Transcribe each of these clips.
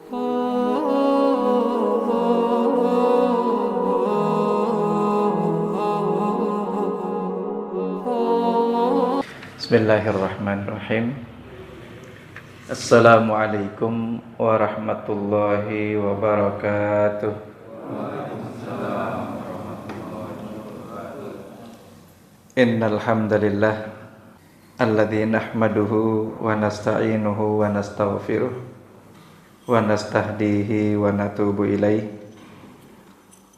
Bismillahirrahmanirrahim. Assalamualaikum warahmatullahi wabarakatuh. Innal hamdalillah alladzi nahmaduhu wa nasta'inuhu wa nastaghfiruh wa nastahdihi wa natubu ilaih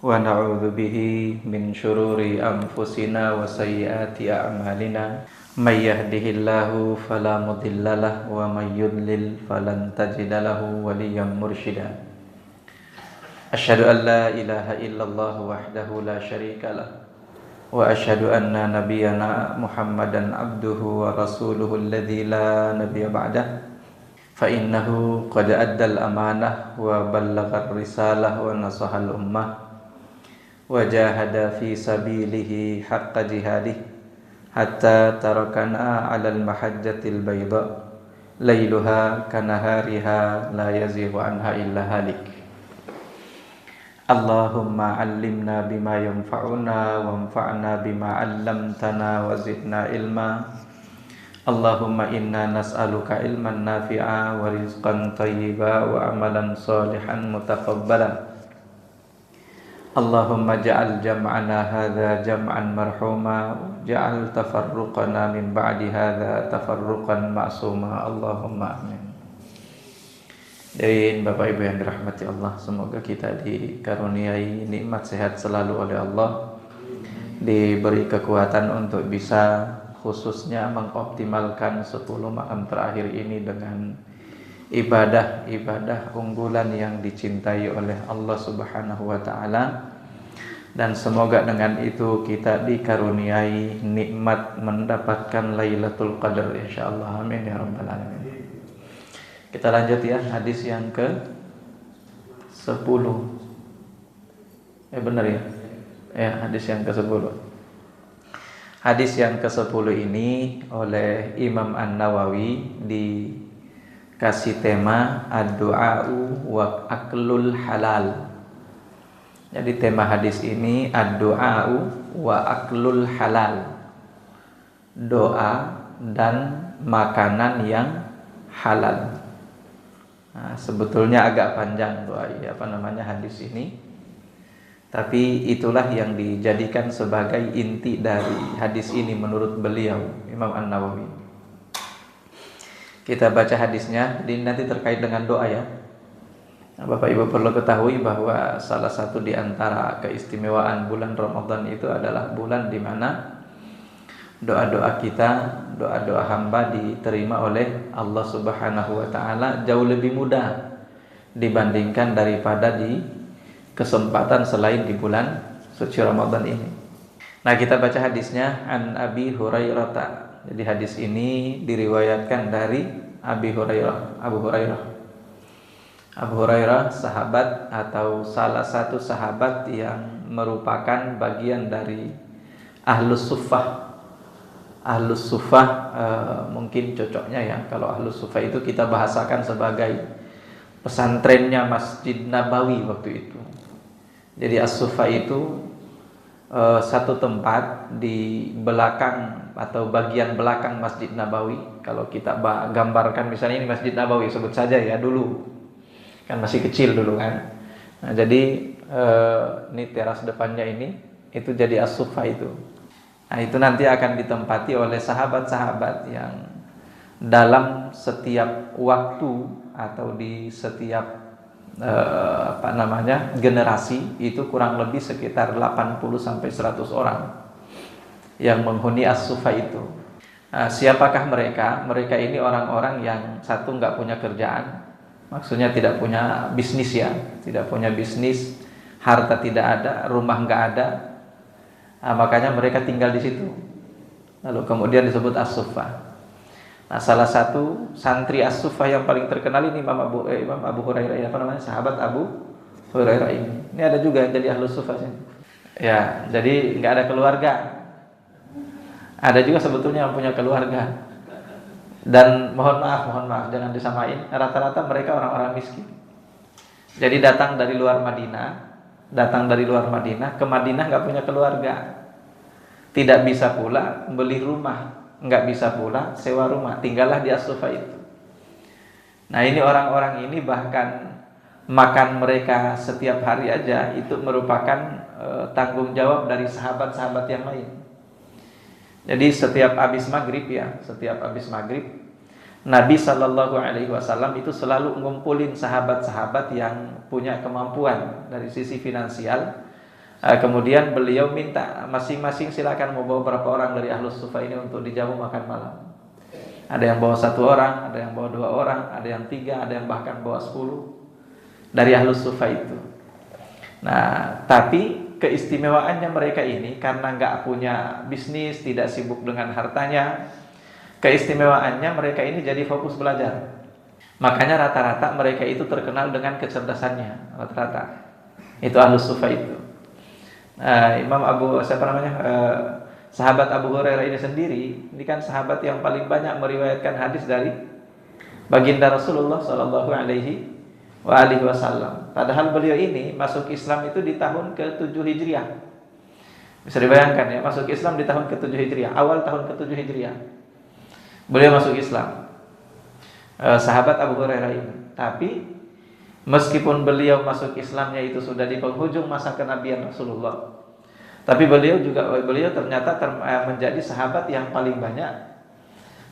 wa na'udzu bihi min syururi anfusina wa sayyiati a'malina. May yahdihillahu fala mudhillalah wa may yudlil falan tajida lahu waliyyan mursyida. Asyhadu an la ilaha illallah wahdahu la syarikalah wa asyhadu anna nabiyyana Muhammadan abduhu wa rasuluhu alladzi la nabiyya ba'dah. Fa innahu qad addal amanah wa ballaghar risalah wa nasahal ummah wa jahada fi sabilihi haqqa jihadih hatta tarakana 'alal mahajjatil bayda lailuha kanahariha la yazighu anha illa halik. Allahumma 'allimna bima yanfa'una wanfa'na bima 'allamtana wa zidna ilma. Allahumma inna nas'aluka ilman nafi'a wa rizqan thayyiba wa amalan salihan mutaqabbalan. Allahumma ja'al jam'ana hadza jam'an marhuma ja'al tafarruqana min ba'di hadza tafarruqan ma'suma. Allahumma amin. Dan Bapak Ibu yang dirahmati Allah, semoga kita dikaruniai nikmat sehat selalu oleh Allah, diberi kekuatan untuk bisa khususnya mengoptimalkan 10 malam terakhir ini dengan ibadah unggulan yang dicintai oleh Allah Subhanahu wa taala, dan semoga dengan itu kita dikaruniai nikmat mendapatkan Lailatul Qadar insyaallah. Amin ya rabbal alamin. Kita lanjut ya, hadis yang ke-10. Benar ya? Ya, hadis yang ke-10. Hadis yang ke-10 ini oleh Imam An-Nawawi kasih tema ad-du'a'u wa aklul halal. Jadi tema hadis ini ad-du'a'u wa aklul halal. Doa dan makanan yang halal. Nah, sebetulnya agak panjang hadis ini. Tapi itulah yang dijadikan sebagai inti dari hadis ini menurut beliau Imam An-Nawawi. Kita baca hadisnya, nanti terkait dengan doa ya. Nah, Bapak Ibu perlu ketahui bahwa salah satu di antara keistimewaan bulan Ramadan itu adalah bulan di mana doa-doa kita, doa-doa hamba diterima oleh Allah Subhanahu wa taala jauh lebih mudah dibandingkan daripada di kesempatan selain di bulan suci Ramadan ini. Nah, kita baca hadisnya an Abi Hurairah. Jadi hadis ini diriwayatkan dari Abu Hurairah sahabat atau salah satu sahabat yang merupakan bagian dari Ahlus Suffah. Ahlus Suffah mungkin cocoknya ya, kalau Ahlus Suffah itu kita bahasakan sebagai pesantrennya Masjid Nabawi waktu itu. Jadi As-Suffah itu satu tempat di belakang atau bagian belakang Masjid Nabawi. Kalau kita gambarkan misalnya ini Masjid Nabawi, sebut saja ya dulu, kan masih kecil dulu kan. Nah, jadi ini teras depannya ini itu jadi As-Suffah itu. Nah, itu nanti akan ditempati oleh sahabat-sahabat yang dalam setiap waktu atau di setiap generasi itu kurang lebih sekitar 80 sampai 100 orang yang menghuni As-Suffah itu. Nah, siapakah mereka? Mereka ini orang-orang yang satu nggak punya kerjaan, maksudnya tidak punya bisnis ya, tidak punya bisnis, harta tidak ada, rumah nggak ada. Nah, makanya mereka tinggal di situ. Lalu kemudian disebut As-Suffah. Nah, salah satu santri As-Suffah yang paling terkenal ini Imam Abu Hurairah, sahabat Abu Hurairah ini. Ini ada juga yang jadi Ahlus Suffah sini. Ya, jadi nggak ada keluarga. Ada juga sebetulnya yang punya keluarga. Dan mohon maaf, jangan disamain. Rata-rata mereka orang-orang miskin. Jadi datang dari luar Madinah ke Madinah, nggak punya keluarga, tidak bisa pula beli rumah, nggak bisa pula sewa rumah, tinggallah di As-Sufa itu. Nah, ini orang-orang ini bahkan makan mereka setiap hari aja itu merupakan tanggung jawab dari sahabat-sahabat yang lain. Jadi setiap habis maghrib Nabi Shallallahu Alaihi Wasallam itu selalu ngumpulin sahabat-sahabat yang punya kemampuan dari sisi finansial. Kemudian beliau minta masing-masing silakan mau bawa berapa orang dari Ahlus Sufa ini untuk dijamu makan malam. Ada yang bawa 1 orang, ada yang bawa 2 orang, ada yang 3, ada yang bahkan bawa 10 dari Ahlus Sufa itu. Nah, tapi keistimewaannya mereka ini karena nggak punya bisnis, tidak sibuk dengan hartanya, keistimewaannya mereka ini jadi fokus belajar. Makanya rata-rata mereka itu terkenal dengan kecerdasannya, rata-rata. Itu Ahlus Sufa itu. Sahabat Abu Hurairah ini sendiri, ini kan sahabat yang paling banyak meriwayatkan hadis dari baginda Rasulullah Shallallahu Alaihi Wasallam. Padahal beliau ini masuk Islam itu di tahun ke-7 Hijriah. Bisa dibayangkan ya, masuk Islam di tahun ke-7 Hijriah, awal tahun ke-7 Hijriah. Beliau masuk Islam, sahabat Abu Hurairah ini. Tapi meskipun beliau masuk Islamnya itu sudah di penghujung masa kenabian Rasulullah, tapi beliau ternyata menjadi sahabat yang paling banyak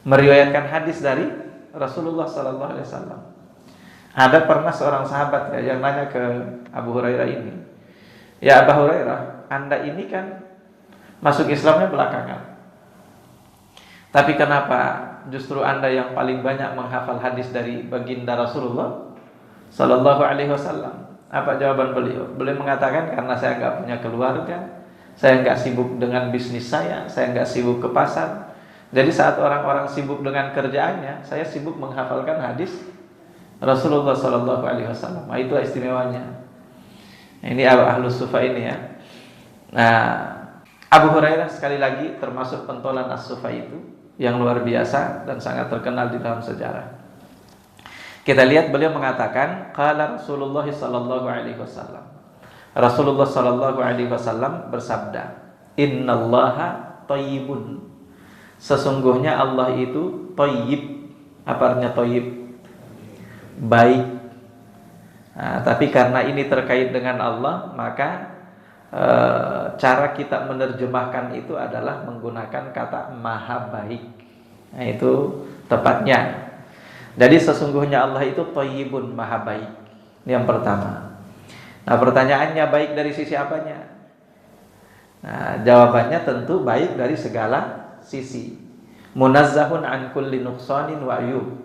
meriwayatkan hadis dari Rasulullah Sallallahu Alaihi Wasallam. Ada pernah seorang sahabat yang nanya ke Abu Hurairah ini, ya Abu Hurairah, Anda ini kan masuk Islamnya belakangan, tapi kenapa justru Anda yang paling banyak menghafal hadis dari baginda Rasulullah Sallallahu Alaihi Wasallam? Apa jawaban beliau? Beliau mengatakan, karena saya nggak punya keluarga, saya nggak sibuk dengan bisnis saya nggak sibuk ke pasar. Jadi saat orang-orang sibuk dengan kerjaannya, saya sibuk menghafalkan hadis Rasulullah Sallallahu Alaihi Wasallam. Nah, itu istimewanya. Ini Ahlus Sufa ini ya. Nah, Abu Hurairah sekali lagi termasuk pentolan As-Sufa itu yang luar biasa dan sangat terkenal di dalam sejarah. Kita lihat beliau mengatakan, qala Rasulullah Sallallahu Alaihi Wasallam. Rasulullah Sallallahu Alaihi Wasallam bersabda, Innallaha thayyibun. Sesungguhnya Allah itu thayyib. Apa artinya thayyib? Baik. Nah, tapi karena ini terkait dengan Allah, maka cara kita menerjemahkan itu adalah menggunakan kata maha baik. Nah, itu tepatnya. Jadi sesungguhnya Allah itu thayyibun, maha baik. Ini yang pertama. Nah, pertanyaannya baik dari sisi apanya? Nah, jawabannya tentu baik dari segala sisi. Munazzahun an kulli nuqsanin wa ayub.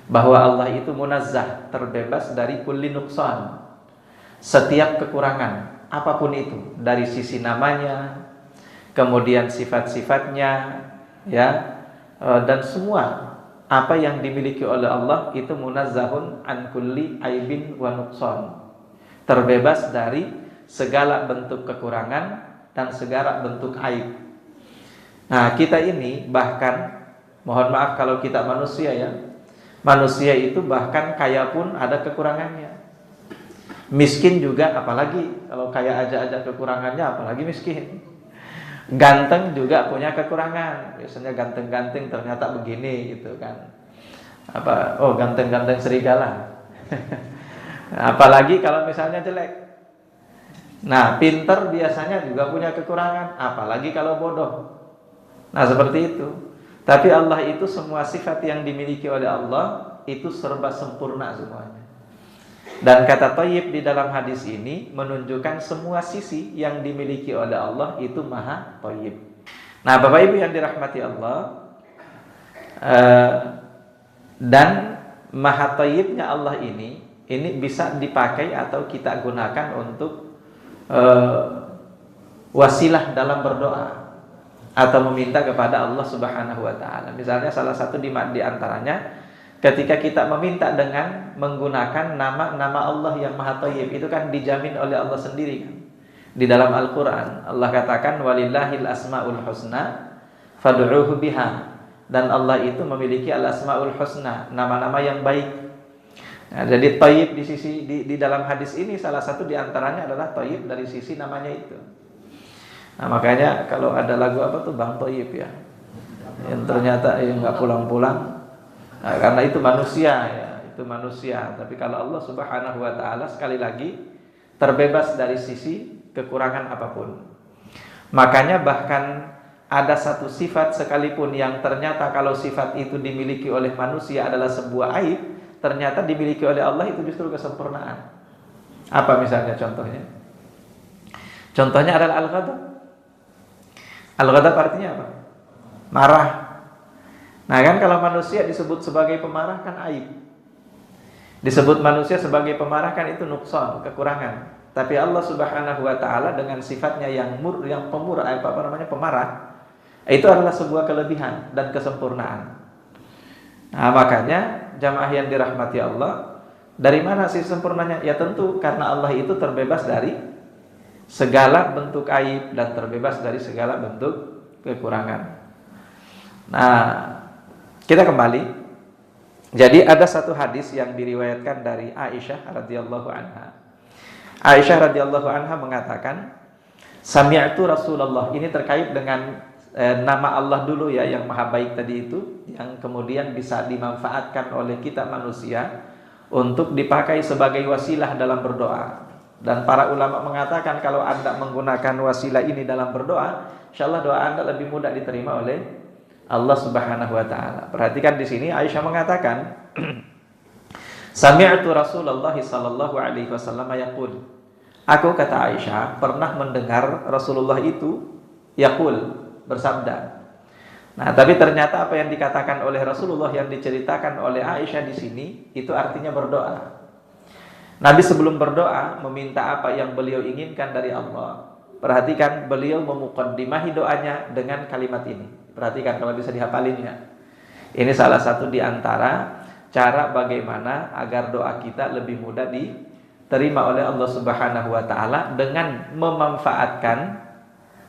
Bahwa Allah itu munazzah, terbebas dari kulli nuqsan, setiap kekurangan apapun itu, dari sisi namanya, kemudian sifat-sifatnya, ya, dan semua apa yang dimiliki oleh Allah itu munazzahun an kulli aibin wa nuqsan, terbebas dari segala bentuk kekurangan dan segala bentuk aib. Nah, kita ini bahkan, mohon maaf kalau kita manusia ya, manusia itu bahkan kaya pun ada kekurangannya. Miskin juga, apalagi kalau kaya aja kekurangannya, apalagi miskin. Ganteng juga punya kekurangan. Biasanya ganteng-ganteng ternyata begini gitu kan. Ganteng-ganteng serigala. Apalagi kalau misalnya jelek. Nah, pinter biasanya juga punya kekurangan, apalagi kalau bodoh. Nah, seperti itu. Tapi Allah itu semua sifat yang dimiliki oleh Allah itu serba sempurna semuanya. Dan kata thayyib di dalam hadis ini menunjukkan semua sisi yang dimiliki oleh Allah itu maha thayyib. Nah, Bapak Ibu yang dirahmati Allah, dan maha thayyibnya Allah ini bisa dipakai atau kita gunakan untuk wasilah dalam berdoa atau meminta kepada Allah Subhanahu wa taala. Misalnya salah satu di antaranya ketika kita meminta dengan menggunakan nama-nama Allah yang Maha Thayyib, itu kan dijamin oleh Allah sendiri kan. Di dalam Al-Qur'an Allah katakan walillahil asmaul husna fad'uuhu biha, dan Allah itu memiliki al-asmaul husna, nama-nama yang baik. Nah, jadi thayyib di sisi di dalam hadis ini salah satu diantaranya adalah thayyib dari sisi namanya itu. Nah, makanya kalau ada lagu apa tuh Bang Thayyib ya, yang ternyata yang nggak pulang-pulang, nah, karena itu manusia ya, itu manusia. Tapi kalau Allah Subhanahu Wa Taala sekali lagi terbebas dari sisi kekurangan apapun. Makanya bahkan ada satu sifat sekalipun yang ternyata kalau sifat itu dimiliki oleh manusia adalah sebuah aib, ternyata dimiliki oleh Allah itu justru kesempurnaan. Apa misalnya contohnya? Contohnya adalah al-ghadab. Al-ghadab artinya apa? Marah. Nah kan kalau manusia disebut sebagai pemarah kan aib. Disebut manusia sebagai pemarah kan itu nuksan, kekurangan. Tapi Allah Subhanahu Wa Taala dengan sifatnya yang pemurah, pemarah, itu adalah sebuah kelebihan dan kesempurnaan. Nah, makanya jamaah yang dirahmati Allah, dari mana sih sempurnanya? Ya tentu karena Allah itu terbebas dari segala bentuk aib dan terbebas dari segala bentuk kekurangan. Nah, kita kembali. Jadi ada satu hadis yang diriwayatkan dari Aisyah radhiyallahu anha. Aisyah radhiyallahu anha mengatakan, sami'tu Rasulullah. Ini terkait dengan nama Allah dulu ya, yang maha baik tadi itu, yang kemudian bisa dimanfaatkan oleh kita manusia untuk dipakai sebagai wasilah dalam berdoa. Dan para ulama mengatakan kalau Anda menggunakan wasilah ini dalam berdoa, insyaallah doa Anda lebih mudah diterima oleh Allah Subhanahu Wa Taala. Perhatikan di sini Aisyah mengatakan, sami'tu Rasulullah sallallahu alaihi wasallam yaqul. Aku, kata Aisyah, pernah mendengar Rasulullah itu yaqul, bersabda. Nah, tapi ternyata apa yang dikatakan oleh Rasulullah yang diceritakan oleh Aisyah di sini itu artinya berdoa. Nabi sebelum berdoa meminta apa yang beliau inginkan dari Allah. Perhatikan, beliau memuqaddimahi doanya dengan kalimat ini. Perhatikan kalau bisa dihafalinnya. Ini salah satu di antara cara bagaimana agar doa kita lebih mudah diterima oleh Allah Subhanahu Wa Taala dengan memanfaatkan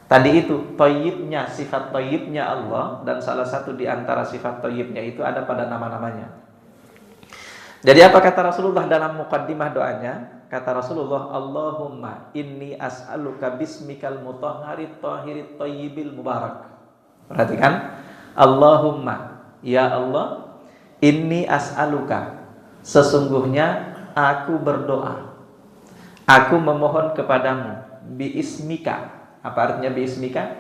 tadi itu thayyibnya, sifat thayyibnya Allah, dan salah satu di antara sifat thayyibnya itu ada pada nama-namanya. Jadi apa kata Rasulullah dalam muqaddimah doanya? Kata Rasulullah, Allahumma inni as'aluka bismikal mutahharit tahirit thayyibil mubarak. Perhatikan, Allahumma, ya Allah, inni as'aluka, sesungguhnya aku berdoa, aku memohon kepadamu, biismika. Apa artinya biismika?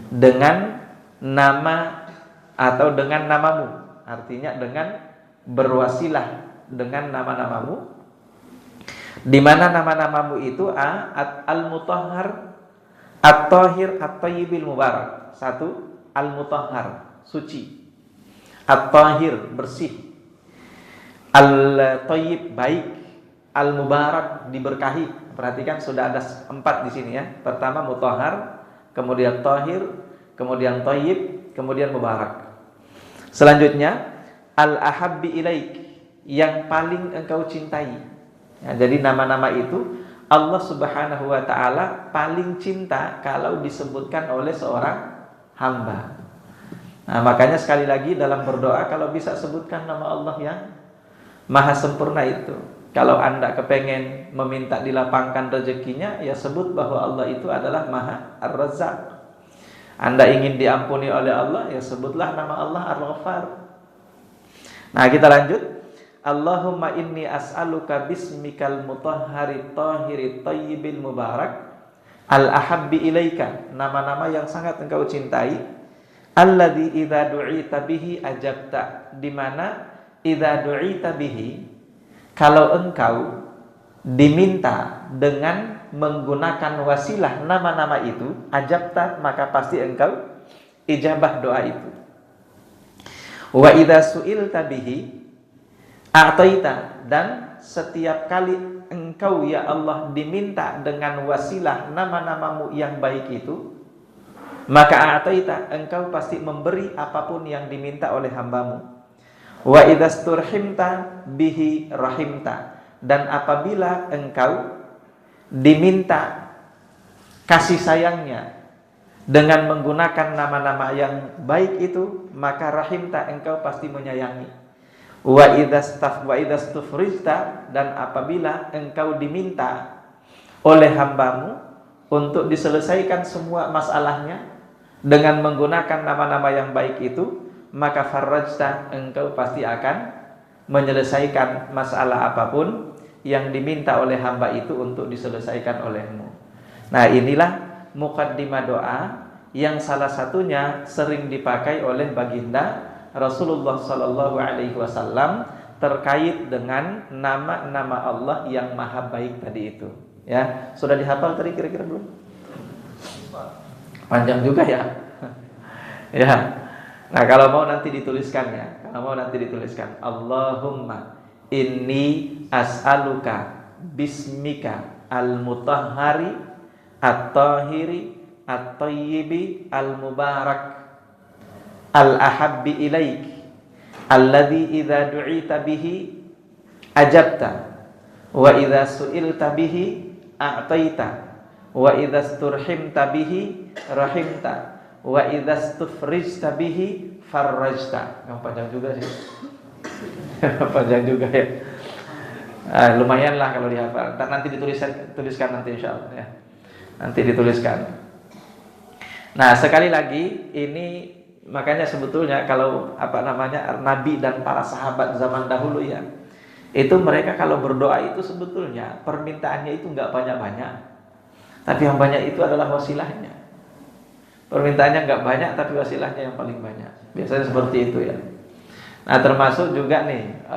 Dengan nama atau dengan namamu. Artinya dengan berwasilah dengan nama-namamu, di mana nama-namamu itu al-mutahhar, at-tahir, at-thayyibil mubarak. Satu, al-mutahhar, suci, at-tahir, bersih, al-thayyib, baik, al-mubarak, diberkahi. Perhatikan sudah ada 4 di sini ya. Pertama mutahhar, kemudian tahir, kemudian thayyib, kemudian mubarak. Selanjutnya al-ahabbi ilaik, yang paling engkau cintai. Ya, jadi nama-nama itu Allah Subhanahu Wa Taala paling cinta kalau disebutkan oleh seorang hamba. Nah, makanya sekali lagi dalam berdoa kalau bisa sebutkan nama Allah yang maha sempurna itu. Kalau Anda kepengen meminta dilapangkan rezekinya, ya sebut bahwa Allah itu adalah Maha Ar-Razzaq. Anda ingin diampuni oleh Allah, ya sebutlah nama Allah Ar-Ghaffar. Nah, kita lanjut. Allahumma inni as'aluka bismikal mutahharit tahirit thayyibil mubarak al-ahabbi ilaika, nama-nama yang sangat engkau cintai, alladzi idza du'ita bihi ajabta, di mana idza du'ita bihi, kalau engkau diminta dengan menggunakan wasilah nama-nama itu, ajabta, maka pasti engkau ijabah doa itu. Wa idza su'ilta bihi a'taita, dan setiap kali engkau ya Allah diminta dengan wasilah nama-namamu yang baik itu, maka a'taita, engkau pasti memberi apapun yang diminta oleh hambamu. Wa idza sturhimta bihi rahimta, dan apabila engkau diminta kasih sayangnya dengan menggunakan nama-nama yang baik itu, maka rahimta, engkau pasti menyayangi. wa idastufrizta, dan apabila engkau diminta oleh hambamu untuk diselesaikan semua masalahnya dengan menggunakan nama-nama yang baik itu, maka farrajta, engkau pasti akan menyelesaikan masalah apapun yang diminta oleh hamba itu untuk diselesaikan olehmu. Nah, inilah muqaddimah doa yang salah satunya sering dipakai oleh baginda Rasulullah sallallahu alaihi wasallam terkait dengan nama-nama Allah yang maha baik tadi itu. Ya, sudah dihafal tadi kira-kira belum? Panjang juga ya. Ya. Nah, kalau mau nanti dituliskannya. Allahumma inni as'aluka bismika al-mutahhari at-tahiri at-tayyibi al-mubarak al-ahabbi ilaik alladhi idza du'ita bihi ajabta wa idza su'ilta bihi a'taita wa idza sturhimta bihi rahimta wa idza stufrijta bihi farrajta. Panjang juga sih. Panjang juga ya. Lumayan lah kalau dihafal. Nanti tuliskan nanti insyaallah ya. Nanti dituliskan. Nah, sekali lagi ini makanya sebetulnya kalau nabi dan para sahabat zaman dahulu ya, itu mereka kalau berdoa itu sebetulnya permintaannya itu enggak banyak-banyak. Tapi yang banyak itu adalah wasilahnya. Permintaannya enggak banyak tapi wasilahnya yang paling banyak. Biasanya seperti itu ya. Nah, termasuk juga nih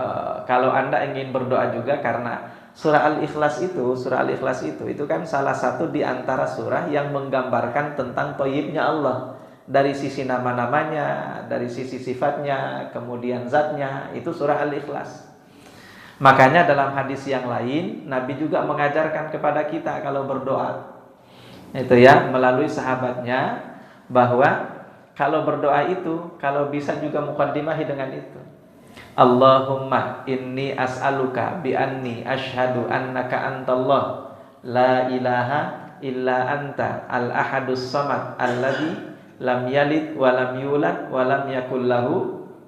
kalau Anda ingin berdoa juga, karena surah Al-Ikhlas itu kan salah satu di antara surah yang menggambarkan tentang thayyibnya Allah. Dari sisi nama-namanya, dari sisi sifatnya, kemudian zatnya, itu surah Al-Ikhlas. Makanya dalam hadis yang lain Nabi juga mengajarkan kepada kita kalau berdoa itu ya, melalui sahabatnya, bahwa kalau berdoa itu kalau bisa juga muqaddimahi dengan itu. Allahumma inni as'aluka bi anni asyhadu annaka antallah la ilaha illa anta al-ahadus samad alladzi lam yalid wa lam yulad wa lam yakul lahu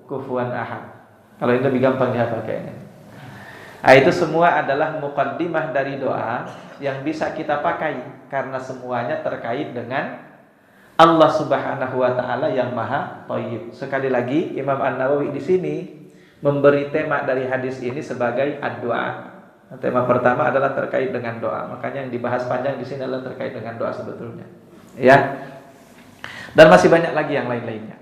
kufuwan ahad. Kalau itu lebih gampang dihafal kayaknya. Nah, itu semua adalah muqaddimah dari doa yang bisa kita pakai karena semuanya terkait dengan Allah Subhanahu wa taala yang Maha Thayyib. Sekali lagi Imam An-Nawawi di sini memberi tema dari hadis ini sebagai ad-doa. Tema pertama adalah terkait dengan doa. Makanya yang dibahas panjang di sini adalah terkait dengan doa sebetulnya. Ya. Dan masih banyak lagi yang lain-lainnya.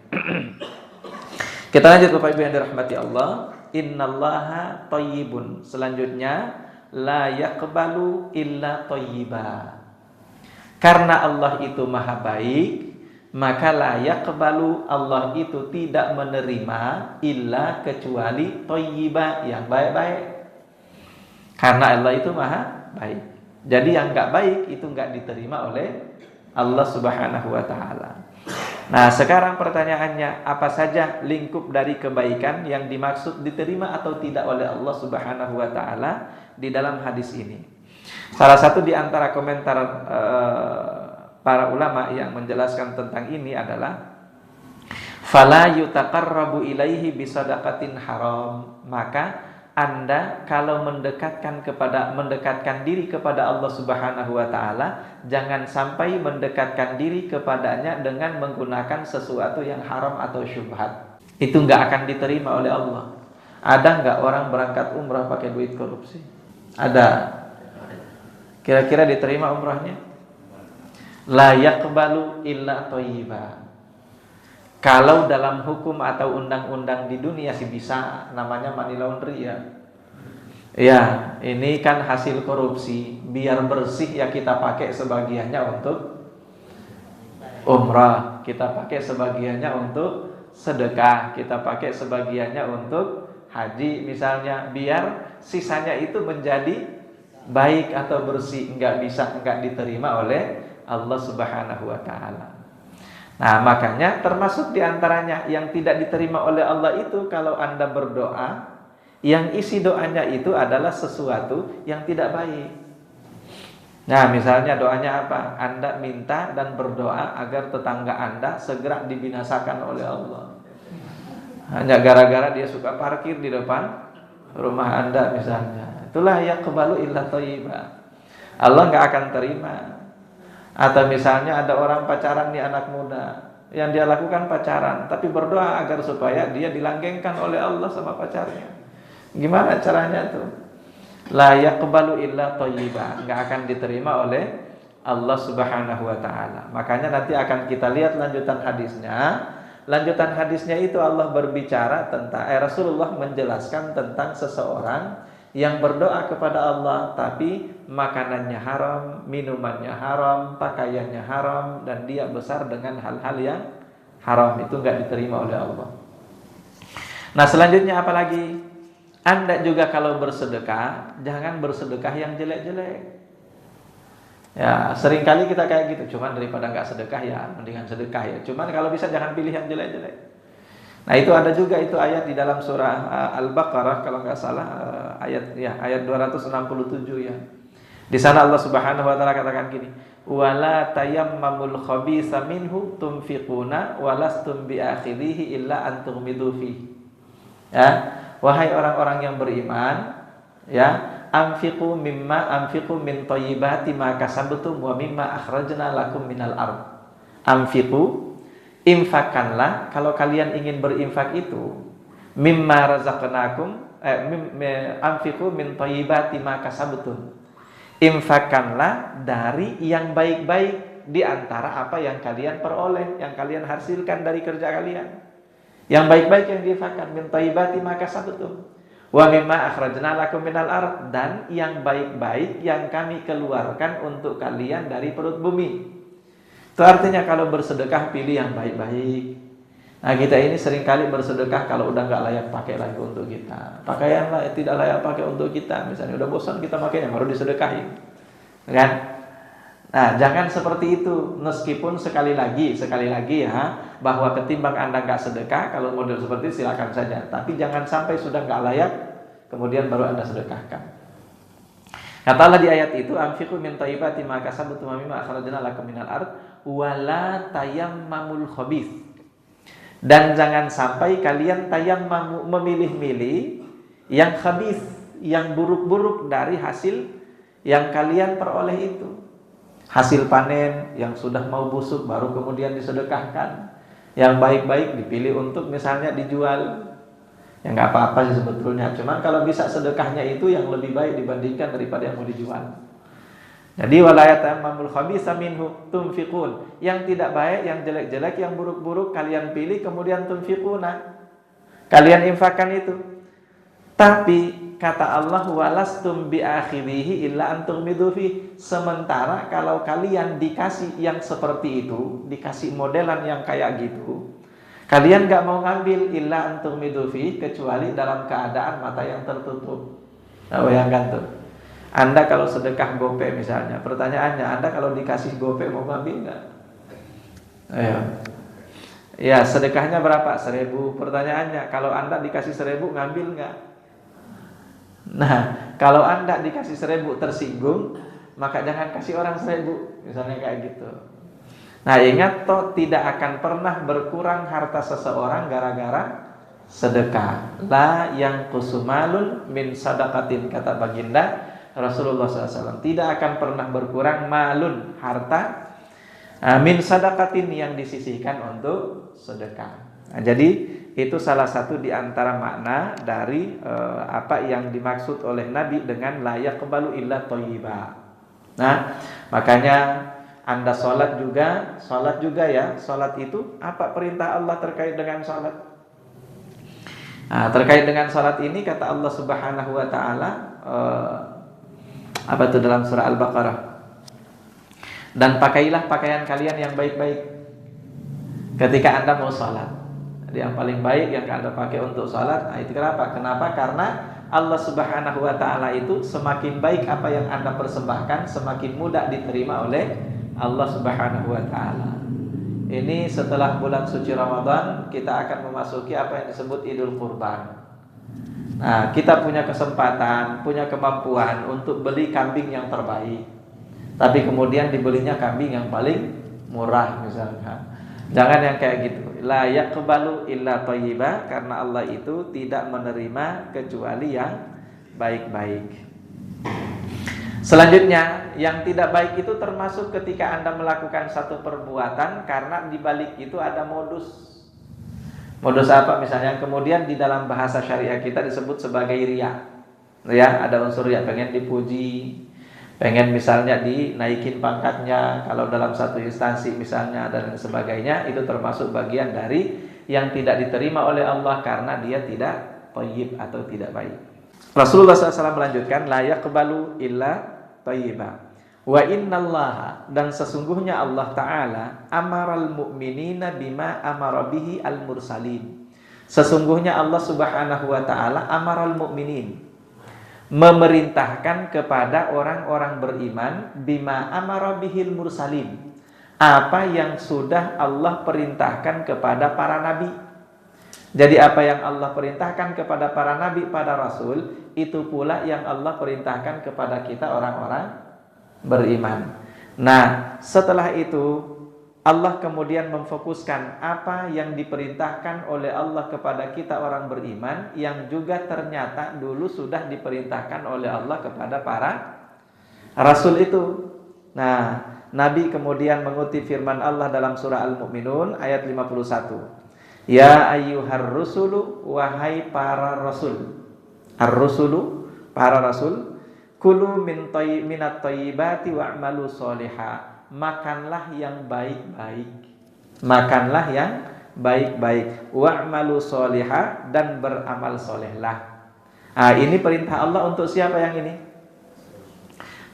Kita lanjut Bapak Ibu yang dirahmati Allah. Innallaha thayyibun. Selanjutnya la yaqbalu illa thayyiba. Karena Allah itu maha baik, maka la yaqbalu, Allah itu tidak menerima illa kecuali thayyiba, yang baik-baik. Karena Allah itu maha baik. Jadi yang enggak baik itu enggak diterima oleh Allah Subhanahu wa taala. Nah, sekarang pertanyaannya, apa saja lingkup dari kebaikan yang dimaksud diterima atau tidak oleh Allah Subhanahu wa taala di dalam hadis ini? Salah satu di antara komentar para ulama yang menjelaskan tentang ini adalah fala yutaqarrabu ilaihi bisadaqatin haram. Maka Anda kalau mendekatkan diri kepada Allah Subhanahu wa taala, jangan sampai mendekatkan diri kepadanya dengan menggunakan sesuatu yang haram atau syubhat. Itu enggak akan diterima oleh Allah. Ada enggak orang berangkat umrah pakai duit korupsi? Ada. Kira-kira diterima umrahnya? La yaqbalu illa thayyiba. Kalau dalam hukum atau undang-undang di dunia sih bisa, namanya money laundry ya. Ya, ini kan hasil korupsi, biar bersih ya kita pakai sebagiannya untuk umrah, kita pakai sebagiannya untuk sedekah, kita pakai sebagiannya untuk haji misalnya, biar sisanya itu menjadi baik atau bersih. Enggak diterima oleh Allah Subhanahu wa taala. Nah, makanya termasuk diantaranya yang tidak diterima oleh Allah itu kalau Anda berdoa yang isi doanya itu adalah sesuatu yang tidak baik. Nah, misalnya doanya apa? Anda minta dan berdoa agar tetangga Anda segera dibinasakan oleh Allah. hanya gara-gara dia suka parkir di depan rumah Anda misalnya. Itulah yaqbalu illa thayyiba. Allah nggak akan terima. Atau misalnya ada orang pacaran nih, anak muda, yang dia lakukan pacaran, tapi berdoa agar supaya dia dilanggengkan oleh Allah sama pacarnya. Gimana caranya tuh? La yaqbalu illa thayyiba, nggak akan diterima oleh Allah Subhanahu wa taala. Makanya nanti akan kita lihat lanjutan hadisnya. Lanjutan hadisnya itu Allah berbicara tentang Rasulullah menjelaskan tentang seseorang yang berdoa kepada Allah tapi makanannya haram, minumannya haram, pakaiannya haram, dan dia besar dengan hal-hal yang haram. Itu enggak diterima oleh Allah. Nah, selanjutnya apa lagi? Anda juga kalau bersedekah, jangan bersedekah yang jelek-jelek. Ya, seringkali kita kayak gitu. Cuman daripada enggak sedekah ya mendingan sedekah ya. Cuman kalau bisa jangan pilih yang jelek-jelek. Nah, itu ada juga itu ayat di dalam surah Al-Baqarah kalau enggak salah, ayat 267 ya. Di sana Allah Subhanahu wa taala katakan gini, "Wala tayammamul khabitsa minhu tunfiquna walastum biakhirihi illa an tughmidu fi." Ya, wahai orang-orang yang beriman, ya, anfiqu min thayyibati ma kasabtum wa mimma akhrajna lakum minal ard. Anfiqu, infakkanlah kalau kalian ingin berinfak itu, mimma razaqnakum, anfiqu min thayyibati ma kasabtum. Infakkanlah dari yang baik-baik di antara apa yang kalian peroleh, yang kalian hasilkan dari kerja kalian. Yang baik-baik yang diinfakkan, min thayyibati ma kasabtum. Wa mimma akhrajna lakum minal ard, dan yang baik-baik yang kami keluarkan untuk kalian dari perut bumi. Itu artinya kalau bersedekah pilih yang baik-baik. Nah, kita ini seringkali bersedekah kalau udah nggak layak pakai lagi untuk kita. Pakaian tidak layak pakai untuk kita, misalnya udah bosan kita pakainya baru disedekahin. Kan? Nah, jangan seperti itu. Meskipun sekali lagi ya, bahwa ketimbang Anda nggak sedekah, kalau model seperti itu silakan saja. Tapi jangan sampai sudah nggak layak, kemudian baru Anda sedekahkan. Kata Allah di ayat itu, anfiqu min thayyibati ma kasabtum wa mimma akhrajna lakum minal ard wala tayammamul khabith. Dan jangan sampai kalian tayammam memilih-milih yang khabith, yang buruk-buruk dari hasil yang kalian peroleh itu. Hasil panen yang sudah mau busuk baru kemudian disedekahkan. Yang baik-baik dipilih untuk misalnya dijual. Ya nggak apa-apa sih sebetulnya. Cuman kalau bisa sedekahnya itu yang lebih baik dibandingkan daripada yang mau dijual. Jadi walayatammamul khabitsa minhu tunfiqun. Yang tidak baik, yang jelek-jelek, yang buruk-buruk kalian pilih kemudian tunfiquna. Kalian infakkan itu. Tapi kata Allah, walastum biakhirihi illa an tughmidu fi. Sementara kalau kalian dikasih yang seperti itu, dikasih modelan yang kayak gitu, kalian gak mau ngambil illa an tughmidu fi, kecuali dalam keadaan mata yang tertutup. Nah, bayangkan tuh, Anda kalau sedekah gope misalnya, pertanyaannya, Anda kalau dikasih gope mau ngambil gak? Ayo. Ya, sedekahnya berapa? 1.000. Pertanyaannya, kalau Anda dikasih 1.000 ngambil gak? Nah, kalau Anda dikasih 1.000 tersinggung, maka jangan kasih orang 1.000, misalnya kayak gitu. Nah, ingat toh tidak akan pernah berkurang harta seseorang gara-gara sedekah. La yang kusumalun min sadaqatin, kata baginda Rasulullah SAW. Tidak akan pernah berkurang malun, harta, min sadaqatin, yang disisihkan untuk sedekah. Nah, jadi itu salah satu di antara makna dari apa yang dimaksud oleh Nabi dengan la yaqbalu illa thayyiba. Nah, makanya Anda sholat juga ya. Sholat itu apa perintah Allah terkait dengan sholat? Nah, terkait dengan sholat ini kata Allah Subhanahu wa taala, apa itu dalam surah Al-Baqarah? Dan pakailah pakaian kalian yang baik-baik ketika Anda mau sholat. Jadi yang paling baik yang Anda pakai untuk sholat. Nah, itu kenapa? Karena Allah Subhanahu wa ta'ala itu semakin baik apa yang Anda persembahkan, semakin mudah diterima oleh Allah Subhanahu wa ta'ala. Ini setelah bulan suci Ramadan, kita akan memasuki apa yang disebut Idul Qurban. Nah, kita punya kesempatan, punya kemampuan untuk beli kambing yang terbaik. Tapi kemudian dibelinya kambing yang paling murah misalnya. Jangan yang kayak gitu. La yaqbalu illa thayyiba, karena Allah itu tidak menerima kecuali yang baik-baik. Selanjutnya, yang tidak baik itu termasuk ketika Anda melakukan satu perbuatan karena di balik itu ada modus. Modus apa misalnya? Kemudian di dalam bahasa syariah kita disebut sebagai riya. Ya, ada unsur riya, pengen dipuji, pengen misalnya dinaikin pangkatnya kalau dalam satu instansi misalnya dan sebagainya, itu termasuk bagian dari yang tidak diterima oleh Allah karena dia tidak thayyib atau tidak baik. Rasulullah SAW melanjutkan, la yaqbalu illa thayyiba. Wa innallaha, dan sesungguhnya Allah Ta'ala amaral mu'minina bima amara bihi al-mursalin. Sesungguhnya Allah Subhanahu wa Ta'ala amaral mu'minin, memerintahkan kepada orang-orang beriman bima amara bihil mursalin, apa yang sudah Allah perintahkan kepada para nabi. Jadi apa yang Allah perintahkan kepada para nabi, pada rasul, itu pula yang Allah perintahkan kepada kita orang-orang beriman. Nah, setelah itu Allah kemudian memfokuskan apa yang diperintahkan oleh Allah kepada kita orang beriman, yang juga ternyata dulu sudah diperintahkan oleh Allah kepada para rasul itu. Nah, Nabi kemudian mengutip firman Allah dalam surah Al-Mu'minun ayat 51. Ya ayyuhar rusulu, wahai para rasul. Ar-rusulu, para rasul, kulu minat thayyibati wa'malu sholiha. Makanlah yang baik-baik. Makanlah yang baik-baik. Wa'malu sholiha, dan beramal solehlah. Nah, ini perintah Allah untuk siapa yang ini?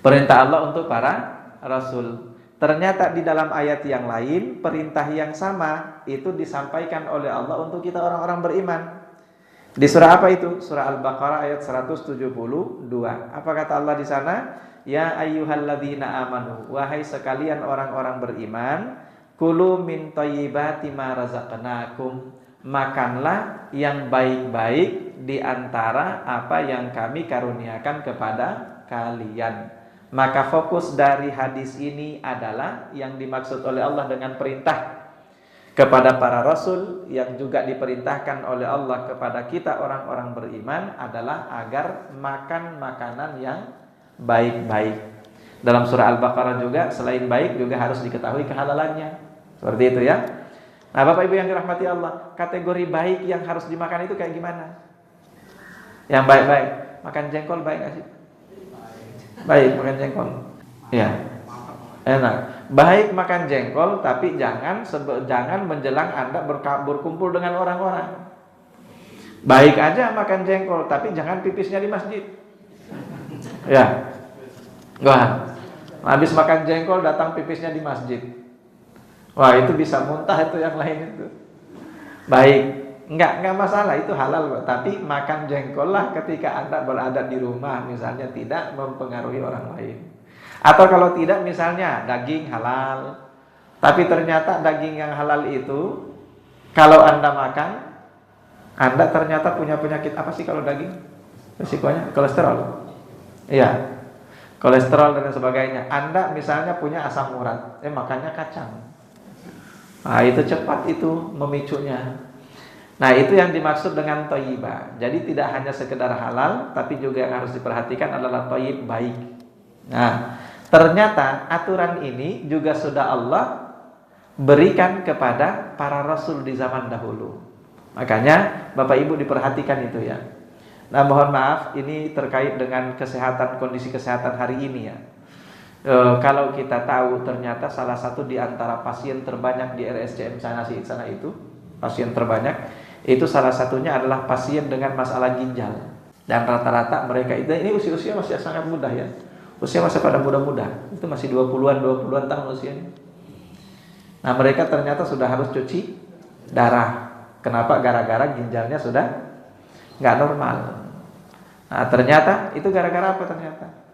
Perintah Allah untuk para rasul. Ternyata di dalam ayat yang lain, perintah yang sama itu disampaikan oleh Allah untuk kita orang-orang beriman. Di surah apa itu? Surah Al-Baqarah ayat 172. Apa kata Allah di sana? Ya ayyuhalladzina amanu, wahai sekalian orang-orang beriman, kulu min thayyibati ma razaqnakum, makanlah yang baik-baik di antara apa yang kami karuniakan kepada kalian. Maka fokus dari hadis ini adalah yang dimaksud oleh Allah dengan perintah kepada para rasul, yang juga diperintahkan oleh Allah kepada kita orang-orang beriman, adalah agar makan makanan yang baik-baik. Dalam surah Al-Baqarah juga, selain baik juga harus diketahui kehalalannya. Seperti itu ya. Nah, Bapak Ibu yang dirahmati Allah, kategori baik yang harus dimakan itu kayak gimana? Yang baik-baik, makan jengkol baik gak sih? Baik, makan jengkol. Ya, enak. Baik makan jengkol, tapi jangan menjelang Anda berkumpul dengan orang-orang. Baik aja makan jengkol, tapi jangan pipisnya di masjid. Ya. Wah, habis makan jengkol datang pipisnya di masjid. Wah, itu bisa muntah itu yang lain itu. Baik, enggak masalah, itu halal, tapi makan jengkol lah ketika Anda berada di rumah misalnya, tidak mempengaruhi orang lain. Atau kalau tidak misalnya daging halal, tapi ternyata daging yang halal itu kalau Anda makan, Anda ternyata punya penyakit apa sih kalau daging? Risikonya kolesterol. Iya, kolesterol dan sebagainya. Anda misalnya punya asam urat, makannya kacang. Nah, itu cepat itu memicunya. Nah, itu yang dimaksud dengan thayyibah. Jadi tidak hanya sekedar halal, tapi juga yang harus diperhatikan adalah thayyib, baik. Nah, ternyata aturan ini juga sudah Allah berikan kepada para rasul di zaman dahulu. Makanya Bapak Ibu diperhatikan itu ya. Nah, mohon maaf, ini terkait dengan kesehatan, kondisi kesehatan hari ini ya. Kalau kita tahu ternyata salah satu di antara pasien terbanyak di RSCM sana itu, pasien terbanyak itu salah satunya adalah pasien dengan masalah ginjal. Dan rata-rata mereka itu, ini usia-usia masih sangat muda ya. Usia masih pada muda-muda. Itu masih 20-an tahun usianya. Nah, mereka ternyata sudah harus cuci darah. Kenapa? Gara-gara ginjalnya sudah nggak normal. Nah, ternyata itu gara-gara apa ternyata?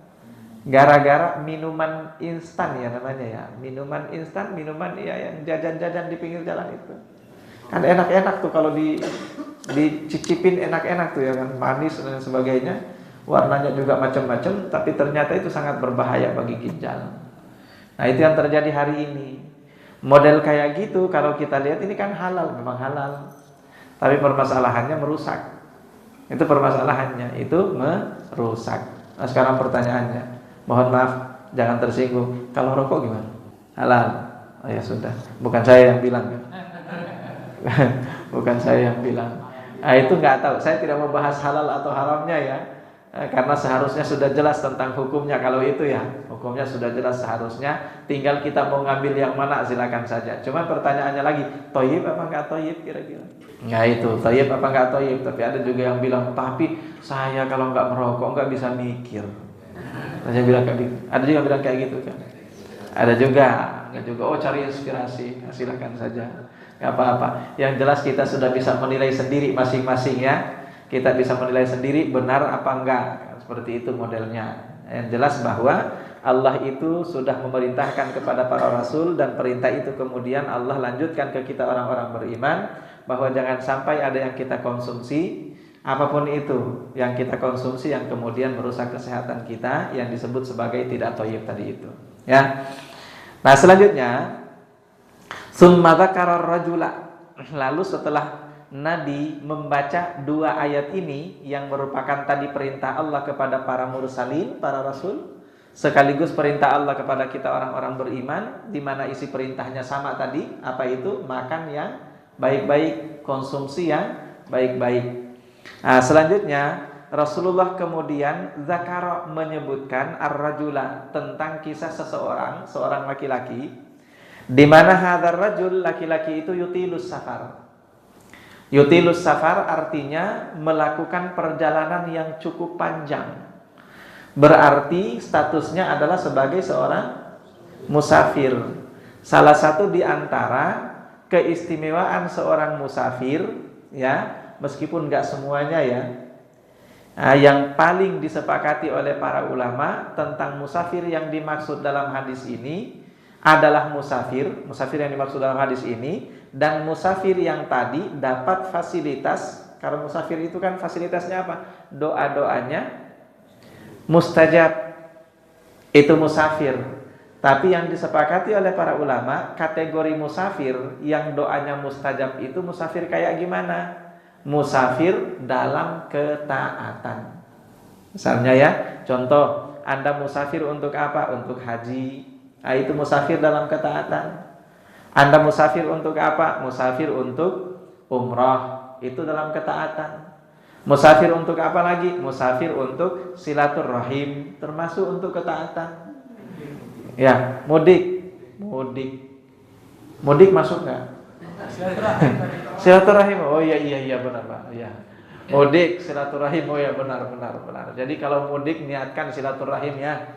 Gara-gara minuman instan ya namanya ya. Minuman instan, minuman ya yang jajan-jajan di pinggir jalan itu. Kan enak-enak tuh kalau dicicipin, enak-enak tuh ya kan, manis dan sebagainya, warnanya juga macam-macam, tapi ternyata itu sangat berbahaya bagi ginjal. Nah, itu yang terjadi hari ini. Model kayak gitu kalau kita lihat ini kan halal, memang halal. Tapi permasalahannya merusak. Itu permasalahannya, itu merusak. Nah, sekarang pertanyaannya, mohon maaf, jangan tersinggung. Kalau rokok gimana? Halal. Oh ya sudah, bukan saya yang bilang kan. Bukan saya yang bilang. Nah, itu nggak tahu. Saya tidak mau bahas halal atau haramnya ya. Karena seharusnya sudah jelas tentang hukumnya. Kalau itu ya, hukumnya sudah jelas seharusnya. Tinggal kita mau ngambil yang mana silakan saja. Cuma pertanyaannya lagi, toyib apa nggak toyib kira-kira? Nah itu, toyib apa nggak toyib. Tapi ada juga yang bilang, tapi saya kalau nggak merokok nggak bisa mikir. Saya bilang kayak gitu. Ada juga yang bilang kayak gitu kan. Ada juga, oh cari inspirasi, silakan saja. Nggak apa-apa. Yang jelas kita sudah bisa menilai sendiri masing-masing ya. Kita bisa menilai sendiri benar apa enggak. Seperti itu modelnya. Yang jelas bahwa Allah itu sudah memerintahkan kepada para rasul, dan perintah itu kemudian Allah lanjutkan ke kita orang-orang beriman, bahwa jangan sampai ada yang kita konsumsi, apapun itu yang kita konsumsi yang kemudian merusak kesehatan kita, yang disebut sebagai tidak thayyib tadi itu ya. Nah selanjutnya, summa dzakara rajula, lalu setelah Nabi membaca dua ayat ini yang merupakan tadi perintah Allah kepada para mursalin, para rasul, sekaligus perintah Allah kepada kita orang-orang beriman, di mana isi perintahnya sama tadi, apa itu? Makan yang baik-baik, konsumsi yang baik-baik. Nah, selanjutnya Rasulullah kemudian zakara, menyebutkan ar-rajula, tentang kisah seorang laki-laki, di mana hadzal rajul, laki-laki itu yutilus safar. Yutilus safar artinya melakukan perjalanan yang cukup panjang. Berarti statusnya adalah sebagai seorang musafir. Salah satu di antara keistimewaan seorang musafir ya, meskipun enggak semuanya ya. Nah, yang paling disepakati oleh para ulama tentang musafir yang dimaksud dalam hadis ini adalah musafir yang dimaksud dalam hadis ini, dan musafir yang tadi dapat fasilitas. Kalau musafir itu kan fasilitasnya apa? Doa-doanya mustajab, itu musafir. Tapi yang disepakati oleh para ulama, kategori musafir yang doanya mustajab itu musafir kayak gimana? Musafir dalam ketaatan. Misalnya ya, contoh, Anda musafir untuk apa? Untuk haji. Nah, itu musafir dalam ketaatan. Anda musafir untuk apa? Musafir untuk umrah, itu dalam ketaatan. Musafir untuk apa lagi? Musafir untuk silaturahim, termasuk untuk ketaatan. Ya, mudik masuk nggak? Silaturahim. Oh iya benar Pak. Ya. Mudik, silaturahim. Oh ya benar. Jadi kalau mudik niatkan silaturahim ya,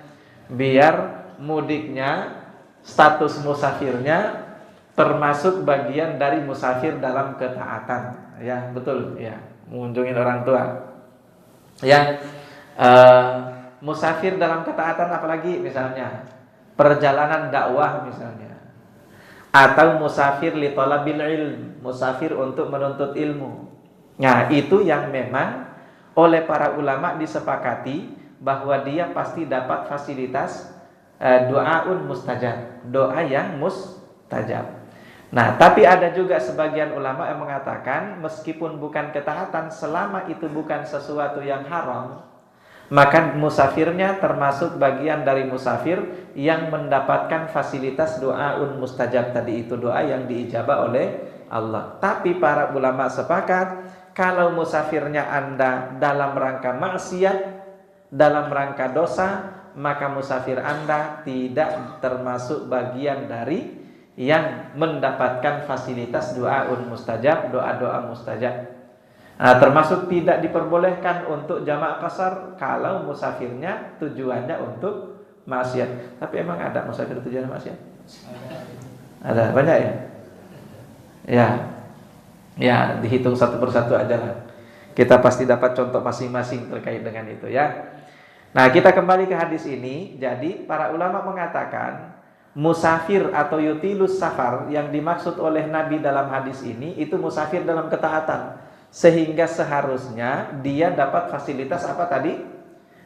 biar mudiknya, status musafirnya termasuk bagian dari musafir dalam ketaatan. Ya betul ya, mengunjungi orang tua. Ya, musafir dalam ketaatan apalagi, misalnya perjalanan dakwah misalnya, atau musafir li talabil ilm, musafir untuk menuntut ilmu. Nah itu yang memang oleh para ulama disepakati bahwa dia pasti dapat fasilitas doaun mustajab, doa yang mustajab. Nah, tapi ada juga sebagian ulama yang mengatakan meskipun bukan ketaatan, selama itu bukan sesuatu yang haram, maka musafirnya termasuk bagian dari musafir yang mendapatkan fasilitas doaun mustajab tadi, itu doa yang diijabah oleh Allah. Tapi para ulama sepakat kalau musafirnya Anda dalam rangka maksiat, dalam rangka dosa, maka musafir Anda tidak termasuk bagian dari yang mendapatkan fasilitas doaun mustajab, doa-doa mustajab. Nah, termasuk tidak diperbolehkan untuk jamak qasar kalau musafirnya tujuannya untuk maksiat. Tapi emang ada musafir tujuannya maksiat? Ada, banyak ya? Ya, dihitung satu persatu aja lah. Kita pasti dapat contoh masing-masing terkait dengan itu ya. Nah, kita kembali ke hadis ini. Jadi para ulama mengatakan musafir atau yutilus safar yang dimaksud oleh Nabi dalam hadis ini itu musafir dalam ketaatan, sehingga seharusnya dia dapat fasilitas apa tadi?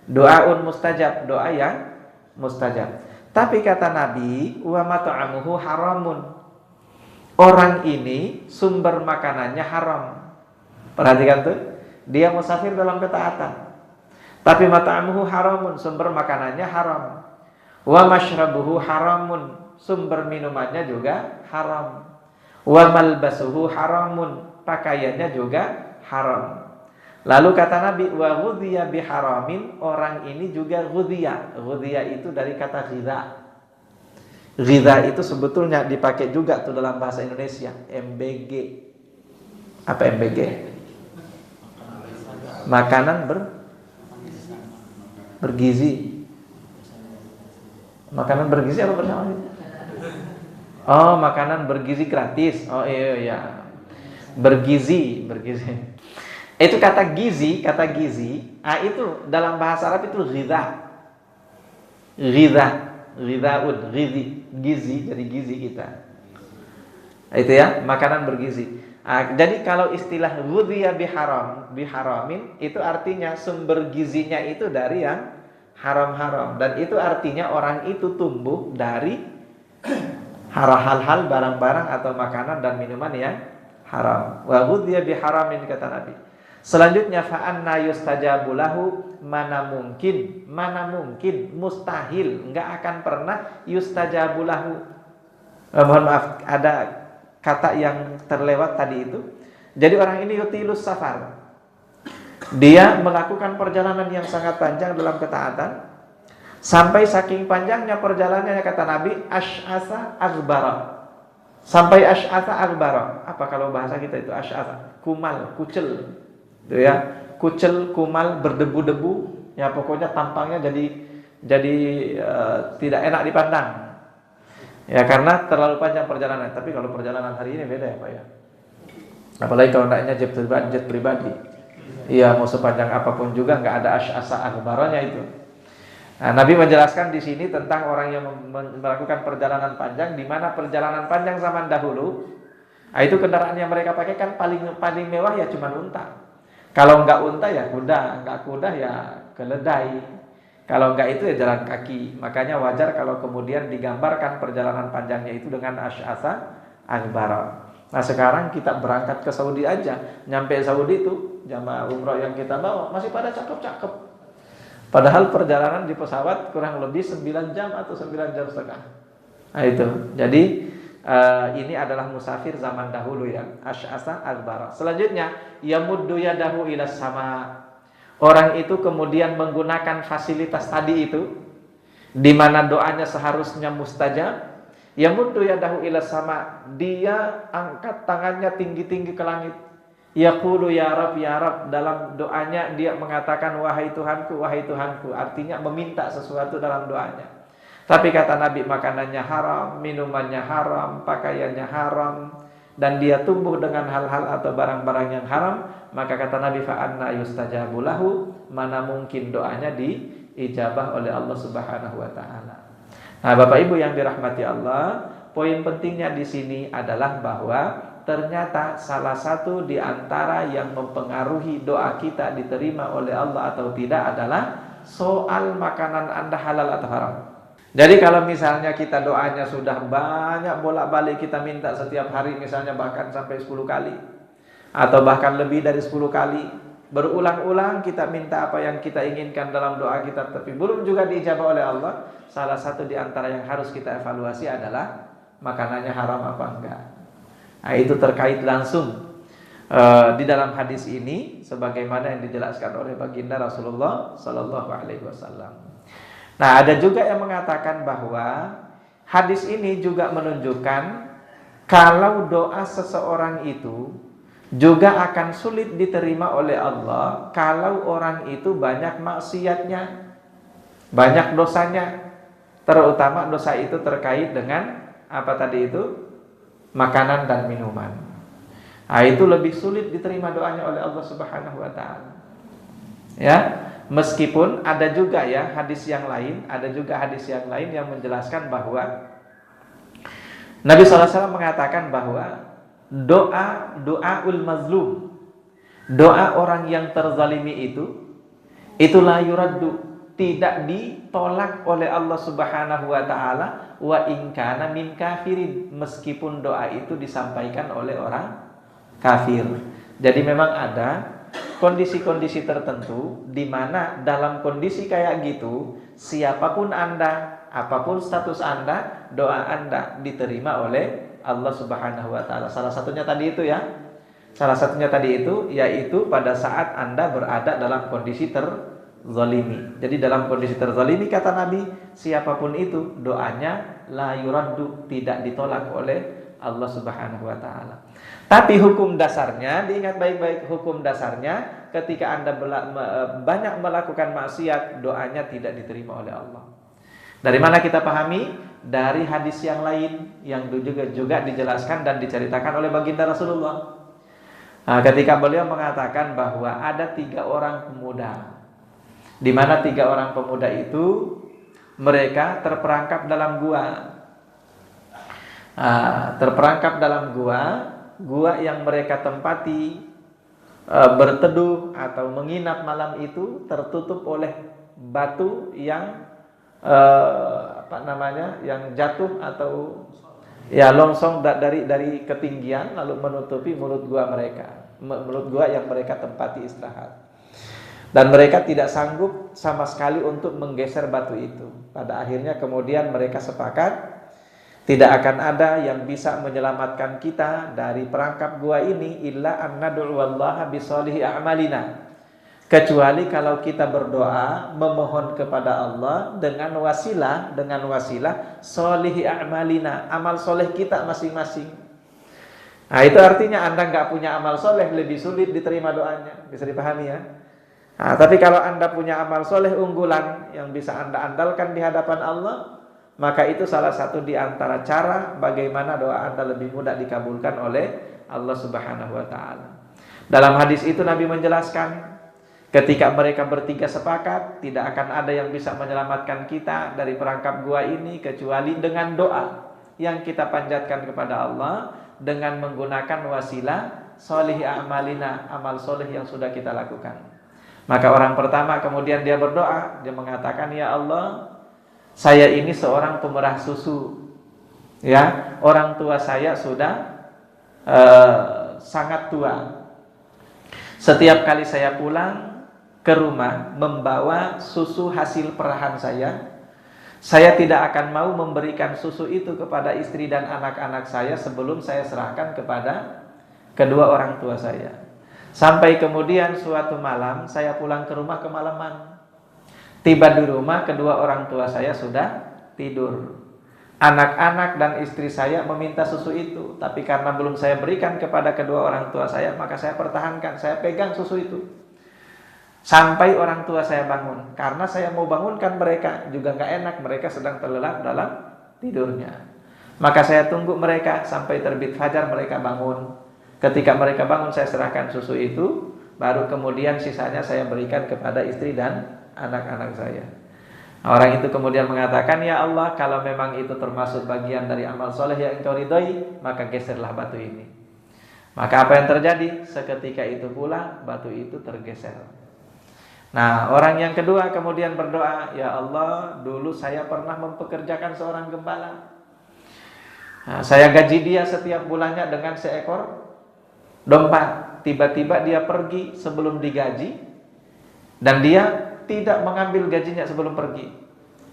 Doaun mustajab, doa yang mustajab. Tapi kata Nabi, wa mat'amuhu haramun, orang ini sumber makanannya haram. Perhatikan tuh, dia musafir dalam ketaatan. Tapi mat'amuhu haramun, sumber makanannya haram. Wa mashrabuhu haramun, sumber minumannya juga haram. Wa malbasuhu haramun, pakaiannya juga haram. Lalu kata Nabi, wa ghudhiya biharamin, orang ini juga ghudhiya. Ghudhiya itu dari kata ghidha. Ghidha itu sebetulnya dipakai juga tuh dalam bahasa Indonesia, MBG. Apa MBG? Makanan bergizi. Makanan bergizi apa bersama? Oh, makanan bergizi gratis. Oh iya. Bergizi. Itu kata gizi. Itu dalam bahasa Arab itu ghidhaun, gizi, jadi gizi kita. Itu ya, makanan bergizi. Jadi kalau istilah ghudhiya biharamin itu artinya sumber gizinya itu dari yang haram-haram, dan itu artinya orang itu tumbuh dari hal-hal barang-barang atau makanan dan minuman yang haram. Wa ghudhiya biharamin kata Nabi. Selanjutnya fa anna yustajabu lahu, mana mungkin, mustahil, enggak akan pernah yustajabu lahu. Mohon maaf, ada kata yang terlewat tadi itu. Jadi orang ini yutilus safar. Dia melakukan perjalanan yang sangat panjang dalam ketaatan. Sampai saking panjangnya perjalanannya kata Nabi, asy'asa aghbara. Sampai asy'asa aghbara. Apa kalau bahasa kita itu asy'asa? Kumal, kucel. Itu ya, kucel, kumal, berdebu-debu. Ya pokoknya tampangnya jadi tidak enak dipandang. Ya karena terlalu panjang perjalanan. Tapi kalau perjalanan hari ini beda ya Pak ya. Apalagi kalau naiknya jet pribadi. Iya, mau sepanjang apapun juga nggak ada asy'asa aghbaranya itu. Nah, Nabi menjelaskan di sini tentang orang yang melakukan perjalanan panjang, di mana perjalanan panjang zaman dahulu, itu kendaraan yang mereka pakai kan paling mewah ya cuma unta. Kalau nggak unta ya kuda, nggak kuda ya keledai. Kalau enggak itu ya jalan kaki. Makanya wajar kalau kemudian digambarkan perjalanan panjangnya itu dengan asy'asa aghbara. Nah sekarang kita berangkat ke Saudi aja, nyampe Saudi itu jamaah umroh yang kita bawa masih pada cakep-cakep. Padahal perjalanan di pesawat kurang lebih 9 jam atau 9 jam setengah. Nah itu. Jadi ini adalah musafir zaman dahulu ya, asy'asa aghbara. Selanjutnya yamuddu yadahu ilas sama. Orang itu kemudian menggunakan fasilitas tadi itu, di mana doanya seharusnya mustajab. Yamuddu yadahu ila sama, dia angkat tangannya tinggi-tinggi ke langit. Yaqulu ya Rabb, dalam doanya dia mengatakan wahai Tuhanku, artinya meminta sesuatu dalam doanya. Tapi kata Nabi, makanannya haram, minumannya haram, pakaiannya haram, dan dia tumbuh dengan hal-hal atau barang-barang yang haram, maka kata Nabi fa anna yustajabu lahu, mana mungkin doanya diijabah oleh Allah Subhanahu wa taala. Nah, Bapak Ibu yang dirahmati Allah, poin pentingnya di sini adalah bahwa ternyata salah satu di antara yang mempengaruhi doa kita diterima oleh Allah atau tidak adalah soal makanan Anda halal atau haram. Jadi kalau misalnya kita doanya sudah banyak bolak-balik kita minta setiap hari, misalnya bahkan sampai 10 kali atau bahkan lebih dari 10 kali, berulang-ulang kita minta apa yang kita inginkan dalam doa kita, tapi belum juga diijabah oleh Allah, salah satu di antara yang harus kita evaluasi adalah makanannya haram apa enggak. Nah, itu terkait langsung di dalam hadis ini sebagaimana yang dijelaskan oleh baginda Rasulullah sallallahu alaihi wasallam. Nah, ada juga yang mengatakan bahwa hadis ini juga menunjukkan kalau doa seseorang itu juga akan sulit diterima oleh Allah kalau orang itu banyak maksiatnya, banyak dosanya, terutama dosa itu terkait dengan apa tadi itu? Makanan dan minuman. Nah, itu lebih sulit diterima doanya oleh Allah Subhanahu wa taala. Ya, meskipun ada juga ya hadis yang lain, yang menjelaskan bahwa Nabi SAW mengatakan bahwa doaul mazlum, doa orang yang terzalimi itu la yuraddu, tidak ditolak oleh Allah Subhanahu wa taala, wa in kana min kafirin, meskipun doa itu disampaikan oleh orang kafir. Jadi memang ada kondisi-kondisi tertentu di mana dalam kondisi kayak gitu, siapapun Anda, apapun status Anda, doa Anda diterima oleh Allah Subhanahu wa taala. Salah satunya tadi itu ya. Salah satunya tadi itu yaitu pada saat Anda berada dalam kondisi terzalimi. Jadi dalam kondisi terzalimi kata Nabi, siapapun itu doanya la yuraddu, tidak ditolak oleh Allah Subhanahu wa taala. Tapi hukum dasarnya, diingat baik-baik, hukum dasarnya ketika Anda banyak melakukan maksiat, doanya tidak diterima oleh Allah. Dari mana kita pahami? Dari hadis yang lain yang juga dijelaskan dan diceritakan oleh baginda Rasulullah. Nah, ketika beliau mengatakan bahwa ada 3 orang pemuda, di mana 3 orang pemuda itu mereka terperangkap dalam gua. Terperangkap dalam gua yang mereka tempati berteduh atau menginap malam itu tertutup oleh batu yang yang jatuh atau ya longsong dari ketinggian lalu menutupi mulut gua yang mereka tempati istirahat. Dan mereka tidak sanggup sama sekali untuk menggeser batu itu. Pada akhirnya kemudian mereka sepakat tidak akan ada yang bisa menyelamatkan kita dari perangkap gua ini illa an nad'u wallaha bisolihi a'malina, kecuali kalau kita berdoa memohon kepada Allah dengan wasilah solihi a'malina, amal soleh kita masing-masing. Nah, itu artinya Anda nggak punya amal soleh, lebih sulit diterima doanya. Bisa dipahami ya? Nah, tapi kalau Anda punya amal soleh unggulan yang bisa Anda andalkan di hadapan Allah, maka itu salah satu di antara cara bagaimana doa Anda lebih mudah dikabulkan oleh Allah Subhanahu wa taala. Dalam hadis itu Nabi menjelaskan, ketika mereka bertiga sepakat, tidak akan ada yang bisa menyelamatkan kita dari perangkap gua ini kecuali dengan doa yang kita panjatkan kepada Allah dengan menggunakan wasilah solihi a'malina, amal soleh yang sudah kita lakukan. Maka orang pertama kemudian dia berdoa, dia mengatakan, ya Allah, saya ini seorang pemerah susu, ya, orang tua saya sudah sangat tua. Setiap kali saya pulang ke rumah membawa susu hasil perahan saya tidak akan mau memberikan susu itu kepada istri dan anak-anak saya sebelum saya serahkan kepada kedua orang tua saya. Sampai kemudian suatu malam saya pulang ke rumah kemalaman. Tiba di rumah kedua orang tua saya sudah tidur. Anak-anak dan istri saya meminta susu itu, tapi karena belum saya berikan kepada kedua orang tua saya, maka saya pertahankan, saya pegang susu itu sampai orang tua saya bangun. Karena saya mau bangunkan mereka juga gak enak, mereka sedang terlelap dalam tidurnya. Maka saya tunggu mereka sampai terbit fajar, mereka bangun. Ketika mereka bangun saya serahkan susu itu, baru kemudian sisanya saya berikan kepada istri dan anak-anak saya. Orang itu kemudian mengatakan, ya Allah, kalau memang itu termasuk bagian dari amal soleh yang Engkau ridhoi, maka geserlah batu ini. Maka apa yang terjadi? Seketika itu pula batu itu tergeser. Nah, orang yang kedua kemudian berdoa, ya Allah, dulu saya pernah mempekerjakan seorang gembala. Nah, saya gaji dia setiap bulannya dengan seekor domba. Tiba-tiba dia pergi sebelum digaji, dan dia tidak mengambil gajinya sebelum pergi.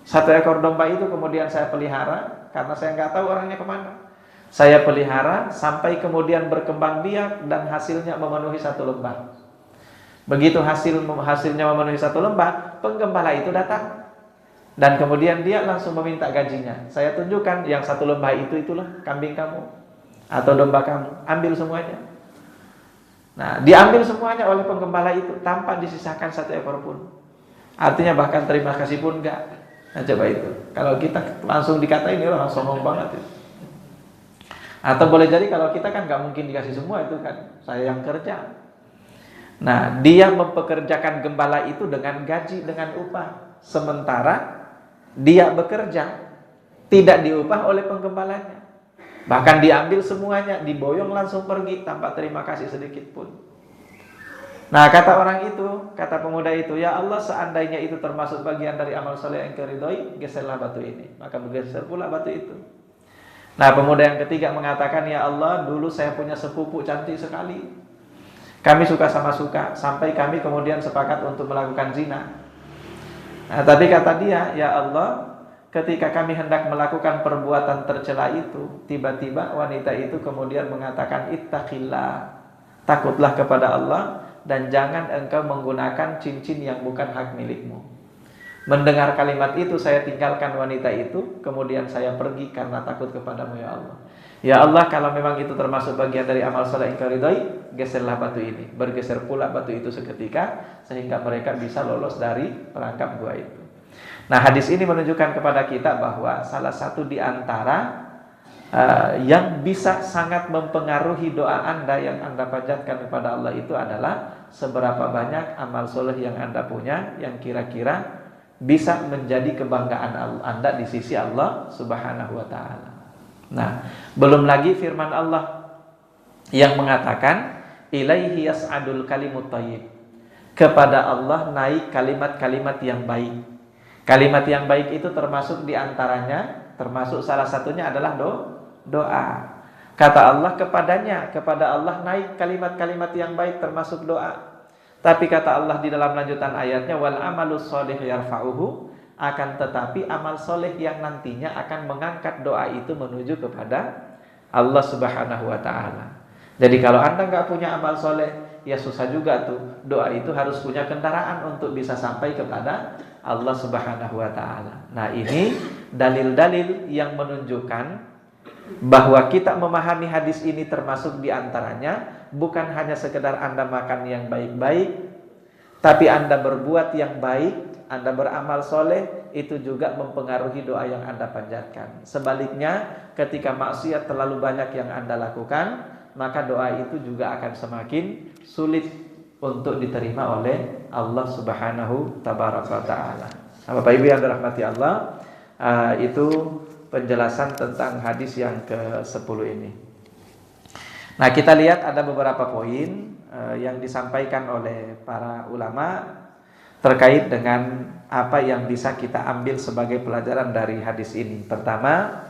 1 ekor domba itu kemudian saya pelihara, karena saya nggak tahu orangnya kemana. Saya pelihara sampai kemudian berkembang biak dan hasilnya memenuhi 1 lembah. Begitu hasilnya memenuhi 1 lembah, penggembala itu datang dan kemudian dia langsung meminta gajinya. Saya tunjukkan yang 1 lembah itulah kambing kamu atau domba kamu, ambil semuanya. Nah, diambil semuanya oleh penggembala itu tanpa disisakan 1 ekor pun. Artinya bahkan terima kasih pun enggak. Nah, coba itu. Kalau kita langsung dikatain, ini orang sombong banget itu. Atau boleh jadi kalau kita kan enggak mungkin dikasih semua itu kan, saya yang kerja. Nah, dia mempekerjakan gembala itu dengan gaji, dengan upah. Sementara dia bekerja tidak diupah oleh penggembalanya. Bahkan diambil semuanya, diboyong langsung pergi tanpa terima kasih sedikit pun. Nah, kata orang itu, kata pemuda itu, ya Allah, seandainya itu termasuk bagian dari amal soleh yang Engkau ridhoi, geserlah batu ini. Maka bergeser pula batu itu. Nah, pemuda yang ketiga mengatakan, ya Allah, dulu saya punya sepupu cantik sekali. Kami suka sama suka, sampai kami kemudian sepakat untuk melakukan zina. Nah, tapi kata dia, ya Allah, ketika kami hendak melakukan perbuatan tercela itu, tiba-tiba wanita itu kemudian mengatakan, ittaqillah, takutlah kepada Allah, dan jangan engkau menggunakan cincin yang bukan hak milikmu. Mendengar kalimat itu, saya tinggalkan wanita itu, kemudian saya pergi karena takut kepadamu, ya Allah. Ya Allah, kalau memang itu termasuk bagian dari amal soleh Engkau ridhoi, geserlah batu ini. Bergeser pula batu itu seketika, sehingga mereka bisa lolos dari perangkap gua itu. Nah, hadis ini menunjukkan kepada kita bahwa salah satu di antara yang bisa sangat mempengaruhi doa Anda yang Anda panjatkan kepada Allah itu adalah seberapa banyak amal soleh yang Anda punya yang kira-kira bisa menjadi kebanggaan Anda di sisi Allah Subhanahu wa taala. Nah, belum lagi firman Allah yang mengatakan ilaihi yas'adul kalimut thayyib. Kepada Allah naik kalimat-kalimat yang baik. Kalimat yang baik itu termasuk di antaranya, termasuk salah satunya adalah doa. Kata Allah kepada Allah naik kalimat-kalimat yang baik termasuk doa. Tapi kata Allah di dalam lanjutan ayatnya, wal amalus sholih yarfa'uhu, akan tetapi amal soleh yang nantinya akan mengangkat doa itu menuju kepada Allah Subhanahu wa taala. Jadi kalau Anda nggak punya amal soleh, ya susah juga tuh. Doa itu harus punya kendaraan untuk bisa sampai kepada Allah Subhanahu wa taala. Nah, ini dalil-dalil yang menunjukkan bahwa kita memahami hadis ini termasuk diantaranya bukan hanya sekedar Anda makan yang baik-baik, tapi Anda berbuat yang baik, Anda beramal soleh, itu juga mempengaruhi doa yang Anda panjatkan. Sebaliknya, ketika maksiat terlalu banyak yang Anda lakukan, maka doa itu juga akan semakin sulit untuk diterima oleh Allah Subhanahu tabaraka ta'ala. Bapak Ibu yang dirahmati Allah, itu penjelasan tentang hadis yang ke-10 ini. Nah, kita lihat ada beberapa poin yang disampaikan oleh para ulama terkait dengan apa yang bisa kita ambil sebagai pelajaran dari hadis ini. Pertama,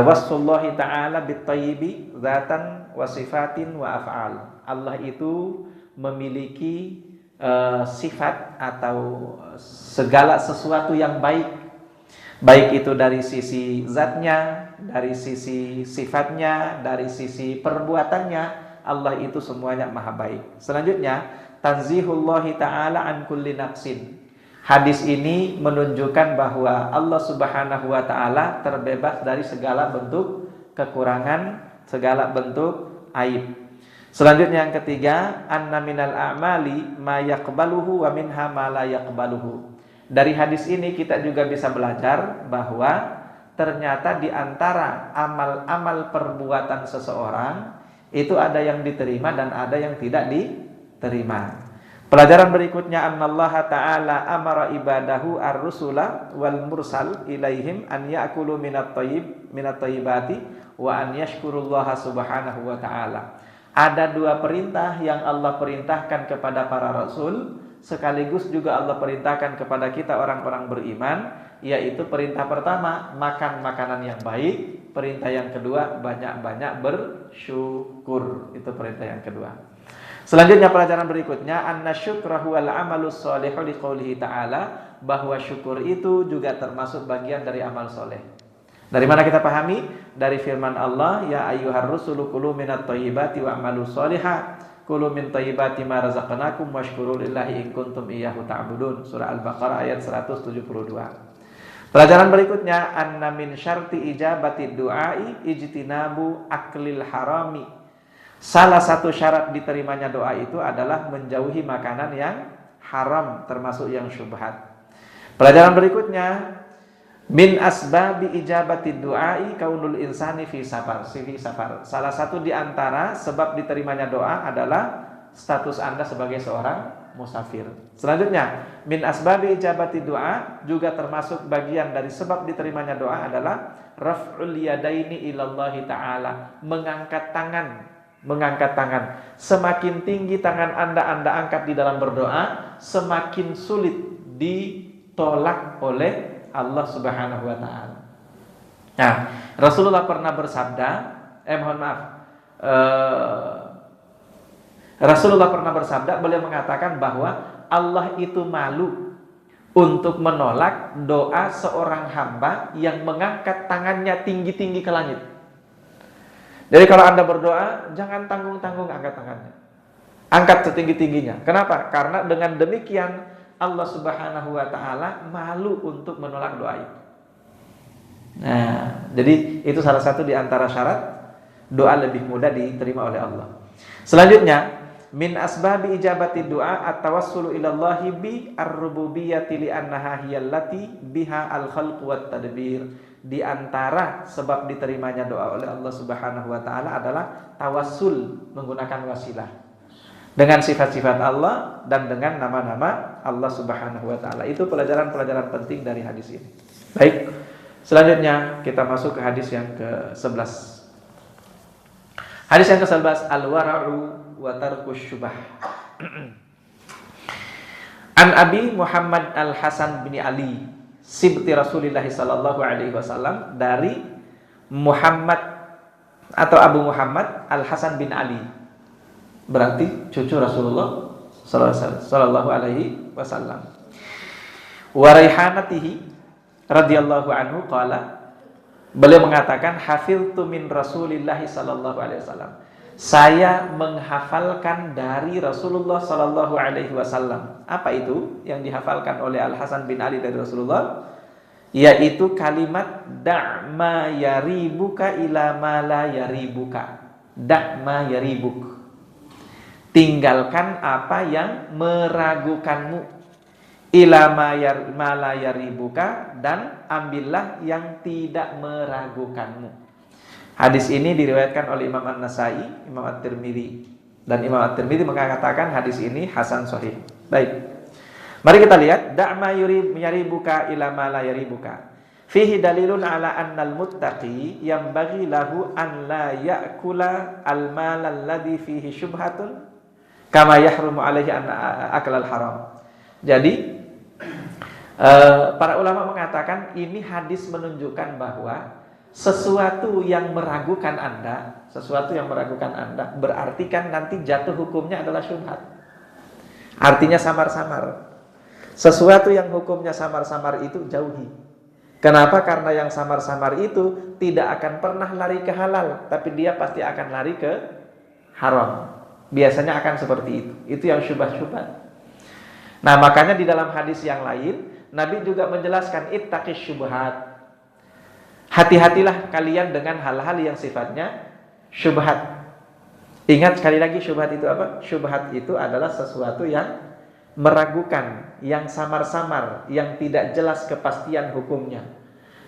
wasfullahi ta'ala bit-thayyibi dzatan wa sifatin wa af'al. Allah itu memiliki sifat atau segala sesuatu yang baik. Baik itu dari sisi zatnya, dari sisi sifatnya, dari sisi perbuatannya, Allah itu semuanya maha baik. Selanjutnya, tanzihullahi ta'ala an kulli naqsin. Hadis ini menunjukkan bahwa Allah Subhanahu wa ta'ala terbebas dari segala bentuk kekurangan, segala bentuk aib. Selanjutnya yang ketiga, anna minal a'mali ma yaqbaluhu wa minha ma la yaqbaluhu. Dari hadis ini kita juga bisa belajar bahwa ternyata di antara amal-amal perbuatan seseorang itu ada yang diterima dan ada yang tidak diterima. Pelajaran berikutnya, annallaha ta'ala amara ibadahu ar-rusula wal mursal ilaihim an ya'kulu minat thayyibati wa an yashkurullaha subhanahu wa ta'ala. Ada dua perintah yang Allah perintahkan kepada para rasul, sekaligus juga Allah perintahkan kepada kita orang-orang beriman, yaitu perintah pertama, makan makanan yang baik. Perintah yang kedua, banyak-banyak bersyukur. Itu perintah yang kedua. Selanjutnya pelajaran berikutnya, anna syukra huwal amalus sholihu liqaulihi ta'ala, bahwa syukur itu juga termasuk bagian dari amal soleh. Dari mana kita pahami? Dari firman Allah, ya ayyuhar rusulu kulu minat thayyibati wa amalu sholihah. Kulu min thayyibati ma razaqnakum washkuru lillahi in kuntum iyyahu ta'budun. Surah Al-Baqarah ayat 172. Pelajaran berikutnya, anna min syarti ijabati du'ai ijtinabu aklil harami. Salah satu syarat diterimanya doa itu adalah menjauhi makanan yang haram, termasuk yang syubhat. Pelajaran berikutnya, min asbabi ijabati du'ai kaunul insani fi safar. Salah satu di antara sebab diterimanya doa adalah status Anda sebagai seorang musafir. Selanjutnya, min asbabi ijabati du'a, juga termasuk bagian dari sebab diterimanya doa adalah raf'ul yadaini ilallahi ta'ala, mengangkat tangan mengangkat tangan. Semakin tinggi tangan Anda angkat di dalam berdoa, semakin sulit ditolak oleh Allah Subhanahu wa taala. Nah, Rasulullah pernah bersabda, Rasulullah pernah bersabda, beliau mengatakan bahwa Allah itu malu untuk menolak doa seorang hamba yang mengangkat tangannya tinggi-tinggi ke langit. Jadi kalau Anda berdoa, jangan tanggung-tanggung angkat tangannya. Angkat setinggi-tingginya. Kenapa? Karena dengan demikian Allah Subhanahu wa taala malu untuk menolak doa itu. Nah, jadi itu salah satu di antara syarat doa lebih mudah diterima oleh Allah. Selanjutnya, min asbabi ijabati doa at-tawassulu ila Allahi bi ar-rububiyyati li annaha hiyallati biha al-khalq wat tadbir. Di antara sebab diterimanya doa oleh Allah Subhanahu wa taala adalah tawassul, menggunakan wasilah dengan sifat-sifat Allah dan dengan nama-nama Allah Subhanahu wa taala. Itu pelajaran-pelajaran penting dari hadis ini. Baik, selanjutnya kita masuk ke hadis yang ke-11. Hadis yang ke-11, al-wara'u wa tarkus syubah. An Abi Muhammad Al-Hasan bin Ali sibti Rasulullah sallallahu alaihi wasallam, dari Muhammad atau Abu Muhammad Al-Hasan bin Ali, berarti cucu Rasulullah sallallahu alaihi wasallam. Wa raihanatihi radhiyallahu anhu qala, beliau mengatakan hafiztu min Rasulillah sallallahu alaihi wasallam, saya menghafalkan dari Rasulullah sallallahu alaihi wasallam. Apa itu yang dihafalkan oleh Al-Hasan bin Ali dari Rasulullah? Yaitu kalimat da'ma yaribuka ila ma la yaribuka. Da'ma yaribuk, tinggalkan apa yang meragukanmu, ila ma la yaribuka, dan ambillah yang tidak meragukanmu. Hadis ini diriwayatkan oleh Imam An-Nasai, Imam At-Tirmidzi, dan Imam At-Tirmidzi mengatakan hadis ini hasan sahih. Baik, mari kita lihat da'ma yaribuka ila ma la yaribuka. Fihi dalilun ala annal muttaqi yanbaghi lahu an la ya'kula al-mal alladhi fihi syubhatun kama yahrumu alaihi an aklal haram. Jadi para ulama mengatakan ini hadis menunjukkan bahwa sesuatu yang meragukan Anda berarti kan nanti jatuh hukumnya adalah syubhat. Artinya samar-samar. Sesuatu yang hukumnya samar-samar itu jauhi. Kenapa? Karena yang samar-samar itu tidak akan pernah lari ke halal, tapi dia pasti akan lari ke haram. Biasanya akan seperti itu. Itu yang syubhat-syubhat. Nah, makanya di dalam hadis yang lain Nabi juga menjelaskan ittaqis syubhat. Hati-hatilah kalian dengan hal-hal yang sifatnya syubhat. Ingat sekali lagi, syubhat itu apa? Syubhat itu adalah sesuatu yang meragukan, yang samar-samar, yang tidak jelas kepastian hukumnya.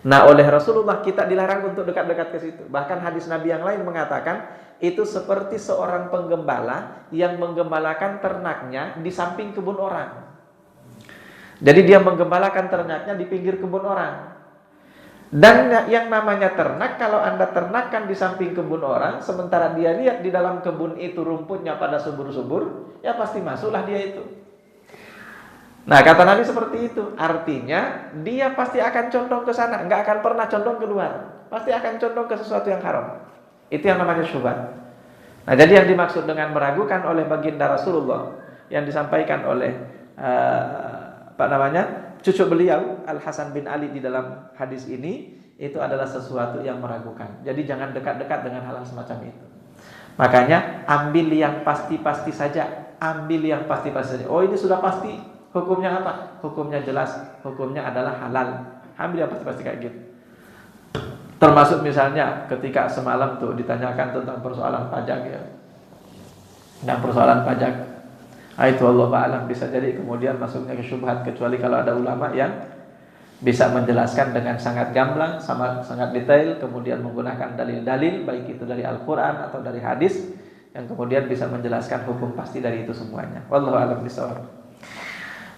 Nah, oleh Rasulullah kita dilarang untuk dekat-dekat ke situ. Bahkan hadis Nabi yang lain mengatakan itu seperti seorang penggembala yang menggembalakan ternaknya di samping kebun orang. Jadi dia menggembalakan ternaknya di pinggir kebun orang. Dan yang namanya ternak, kalau Anda ternakkan di samping kebun orang, sementara dia lihat di dalam kebun itu rumputnya pada subur-subur, ya pasti masuklah dia itu. Nah, kata Nabi seperti itu. Artinya dia pasti akan condong ke sana, nggak akan pernah condong keluar. Pasti akan condong ke sesuatu yang haram. Itu yang namanya syubhat. Nah, jadi yang dimaksud dengan meragukan oleh baginda Rasulullah yang disampaikan oleh cucu beliau Al-Hasan bin Ali di dalam hadis ini, itu adalah sesuatu yang meragukan. Jadi jangan dekat-dekat dengan hal semacam itu. Makanya ambil yang pasti-pasti saja. Ambil yang pasti-pasti saja. Oh, ini sudah pasti. Hukumnya apa? Hukumnya jelas. Hukumnya adalah halal. Ambil yang pasti-pasti kayak gitu. Termasuk misalnya ketika semalam tuh ditanyakan tentang persoalan pajak ya. Dan persoalan pajak, itu Allah Ta'ala bisa jadi kemudian masuknya ke syubhat, kecuali kalau ada ulama yang bisa menjelaskan dengan sangat gamblang, sangat detail, kemudian menggunakan dalil-dalil baik itu dari Al-Quran atau dari hadis, yang kemudian bisa menjelaskan hukum pasti dari itu semuanya. Wallahu a'lam bishawab.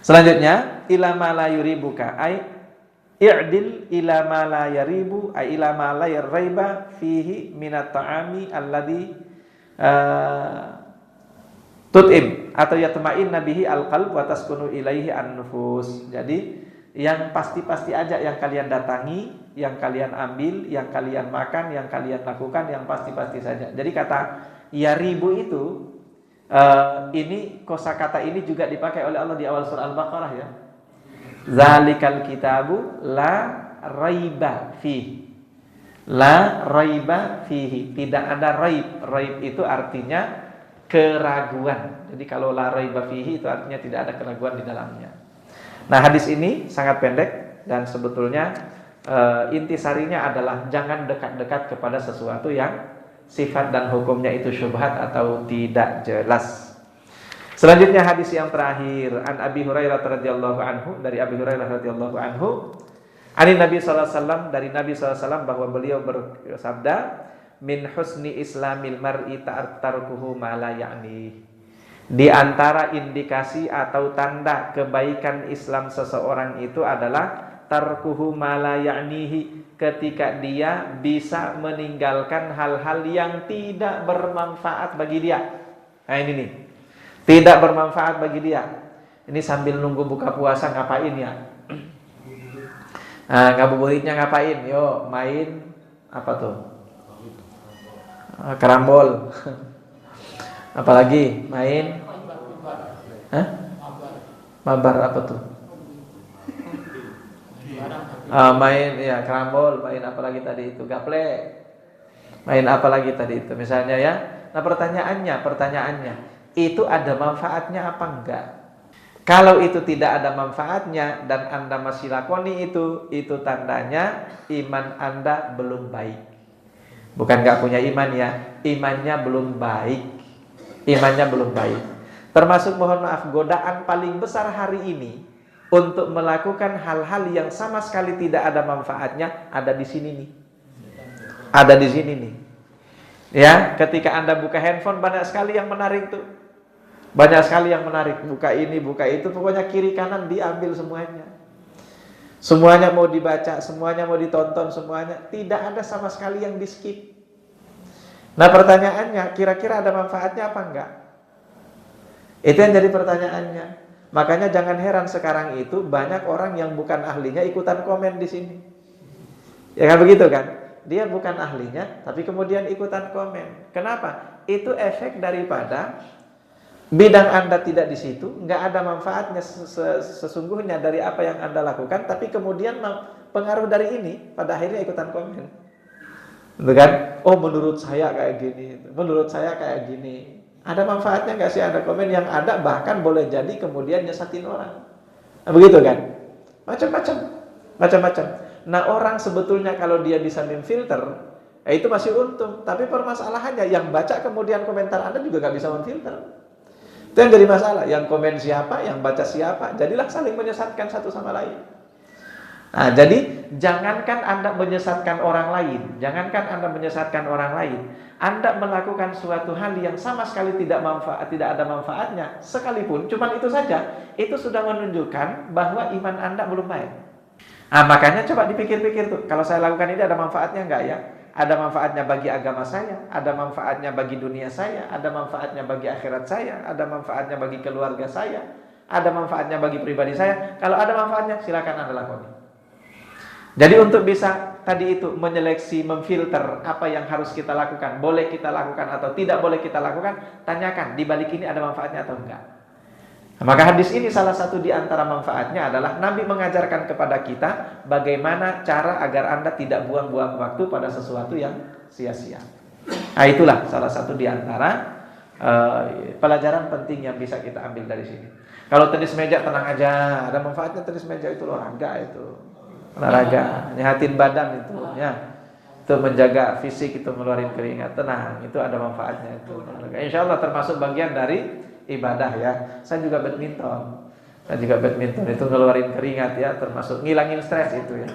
Selanjutnya, ila ma la yuribuka ay i'dil ila ma la yaribu ay ila ma la yaraiba fihi minat ta'ami alladhi tut'im atau yatma'in nabihi al-qalb wa taskunu ilaihi an-nufus. Jadi yang pasti-pasti aja yang kalian datangi, yang kalian ambil, yang kalian makan, yang kalian lakukan, yang pasti-pasti saja. Jadi kata ya ribu itu ini kosakata ini juga dipakai oleh Allah di awal surah Al-Baqarah ya. Zalikal kitabu la raiba fihi. La raiba fihi. Tidak ada raib. Raib itu artinya keraguan. Jadi kalau la raiba fihi itu artinya tidak ada keraguan di dalamnya. Nah, hadis ini sangat pendek dan sebetulnya intisarinya adalah jangan dekat-dekat kepada sesuatu yang sifat dan hukumnya itu syubhat atau tidak jelas. Selanjutnya hadis yang terakhir, an Abi Hurairah radhiyallahu anhu, dari Abi Hurairah radhiyallahu anhu, ani Nabi sallallahu alaihi wasallam, dari Nabi sallallahu alaihi wasallam bahwa beliau bersabda, min husni islamil mar'i tarkuhu ma la ya'ni. Di antara indikasi atau tanda kebaikan Islam seseorang itu adalah tarkuhu ma la ya'nihi, ketika dia bisa meninggalkan hal-hal yang tidak bermanfaat bagi dia. Nah ini nih, tidak bermanfaat bagi dia. Ini sambil nunggu buka puasa ngapain ya? Ngabuburitnya ngapain? Yo main apa tuh? Karambol. Apalagi main? Mabar apa tuh? Main ya karambol, main apa lagi tadi itu? Gaple. Main apa lagi tadi itu? Misalnya ya. Nah pertanyaannya, itu ada manfaatnya apa enggak? Kalau itu tidak ada manfaatnya dan Anda masih lakoni itu tandanya iman Anda belum baik. Bukan enggak punya iman ya, imannya belum baik. Imannya belum baik. Termasuk mohon maaf, godaan paling besar hari ini untuk melakukan hal-hal yang sama sekali tidak ada manfaatnya ada di sini nih. Ada di sini nih. Ya, ketika Anda buka handphone banyak sekali yang menarik tuh. Banyak sekali yang menarik, buka ini, buka itu, pokoknya kiri kanan diambil semuanya. Semuanya mau dibaca, semuanya mau ditonton, semuanya tidak ada sama sekali yang di-skip. Nah, pertanyaannya, kira-kira ada manfaatnya apa enggak? Itu yang jadi pertanyaannya. Makanya jangan heran sekarang itu banyak orang yang bukan ahlinya ikutan komen di sini. Ya kan begitu kan? Dia bukan ahlinya tapi kemudian ikutan komen. Kenapa? Itu efek daripada bidang Anda tidak di situ, nggak ada manfaatnya sesungguhnya dari apa yang Anda lakukan, tapi kemudian pengaruh dari ini pada akhirnya ikutan komen. Betul kan? Oh, menurut saya kayak gini, menurut saya kayak gini. Ada manfaatnya nggak sih Anda komen? Yang ada bahkan boleh jadi kemudian nyesatin orang. Nah, begitu kan? Macam-macam. Nah, orang sebetulnya kalau dia bisa memfilter, itu masih untung. Tapi permasalahannya yang baca kemudian komentar Anda juga nggak bisa memfilter. Itu yang jadi masalah. Yang komen siapa, yang baca siapa, jadilah saling menyesatkan satu sama lain. Nah, jadi jangankan Anda menyesatkan orang lain, Anda melakukan suatu hal yang sama sekali tidak ada manfaatnya, sekalipun cuman itu saja, itu sudah menunjukkan bahwa iman Anda belum baik. Nah, makanya coba dipikir-pikir tuh, kalau saya lakukan ini ada manfaatnya enggak ya? Ada manfaatnya bagi agama saya, ada manfaatnya bagi dunia saya, ada manfaatnya bagi akhirat saya, ada manfaatnya bagi keluarga saya, ada manfaatnya bagi pribadi saya. Kalau ada manfaatnya, silakan Anda lakoni. Jadi untuk bisa tadi itu menyeleksi, memfilter apa yang harus kita lakukan, boleh kita lakukan atau tidak boleh kita lakukan, tanyakan di balik ini ada manfaatnya atau enggak. Nah, maka hadis ini salah satu di antara manfaatnya adalah Nabi mengajarkan kepada kita bagaimana cara agar Anda tidak buang-buang waktu pada sesuatu yang sia-sia. Nah, itulah salah satu di antara pelajaran penting yang bisa kita ambil dari sini. Kalau tenis meja tenang aja, ada manfaatnya tenis meja itu olahraga itu. Olahraga, nyehatin badan itu ya. Itu menjaga fisik, itu ngeluarin keringat, tenang, itu ada manfaatnya itu. Insya Allah termasuk bagian dari ibadah ya. Saya juga badminton itu ngeluarin keringat ya, termasuk ngilangin stres itu ya.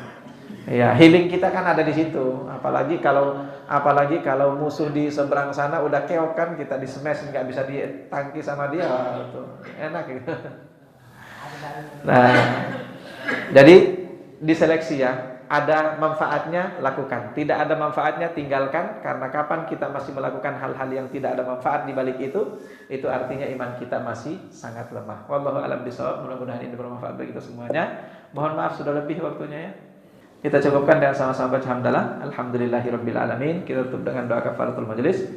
Ya, healing kita kan ada di situ. Apalagi kalau musuh di seberang sana udah keok kan, kita di smash nggak bisa ditangki sama dia, itu enak gitu. Nah, jadi diseleksi ya, Ada manfaatnya, lakukan. Tidak ada manfaatnya, tinggalkan. Karena kapan kita masih melakukan hal-hal yang tidak ada manfaat di balik itu artinya iman kita masih sangat lemah. Wallahu a'lam bishawab. Mudah-mudahan ini bermanfaat bagi kita semuanya. Mohon maaf sudah lebih waktunya ya. Kita cukupkan dengan sama-sama baca hamdalah. Alhamdulillahirabbil alamin. Kita tutup dengan doa kafaratul majelis.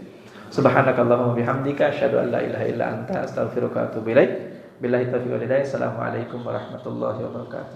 Subhanakallahumma bihamdika asyhadu an la ilaha illa anta astaghfiruka wa atubu ilaik. Billahi taufiq wal hidayah. Assalamualaikum warahmatullahi wabarakatuh.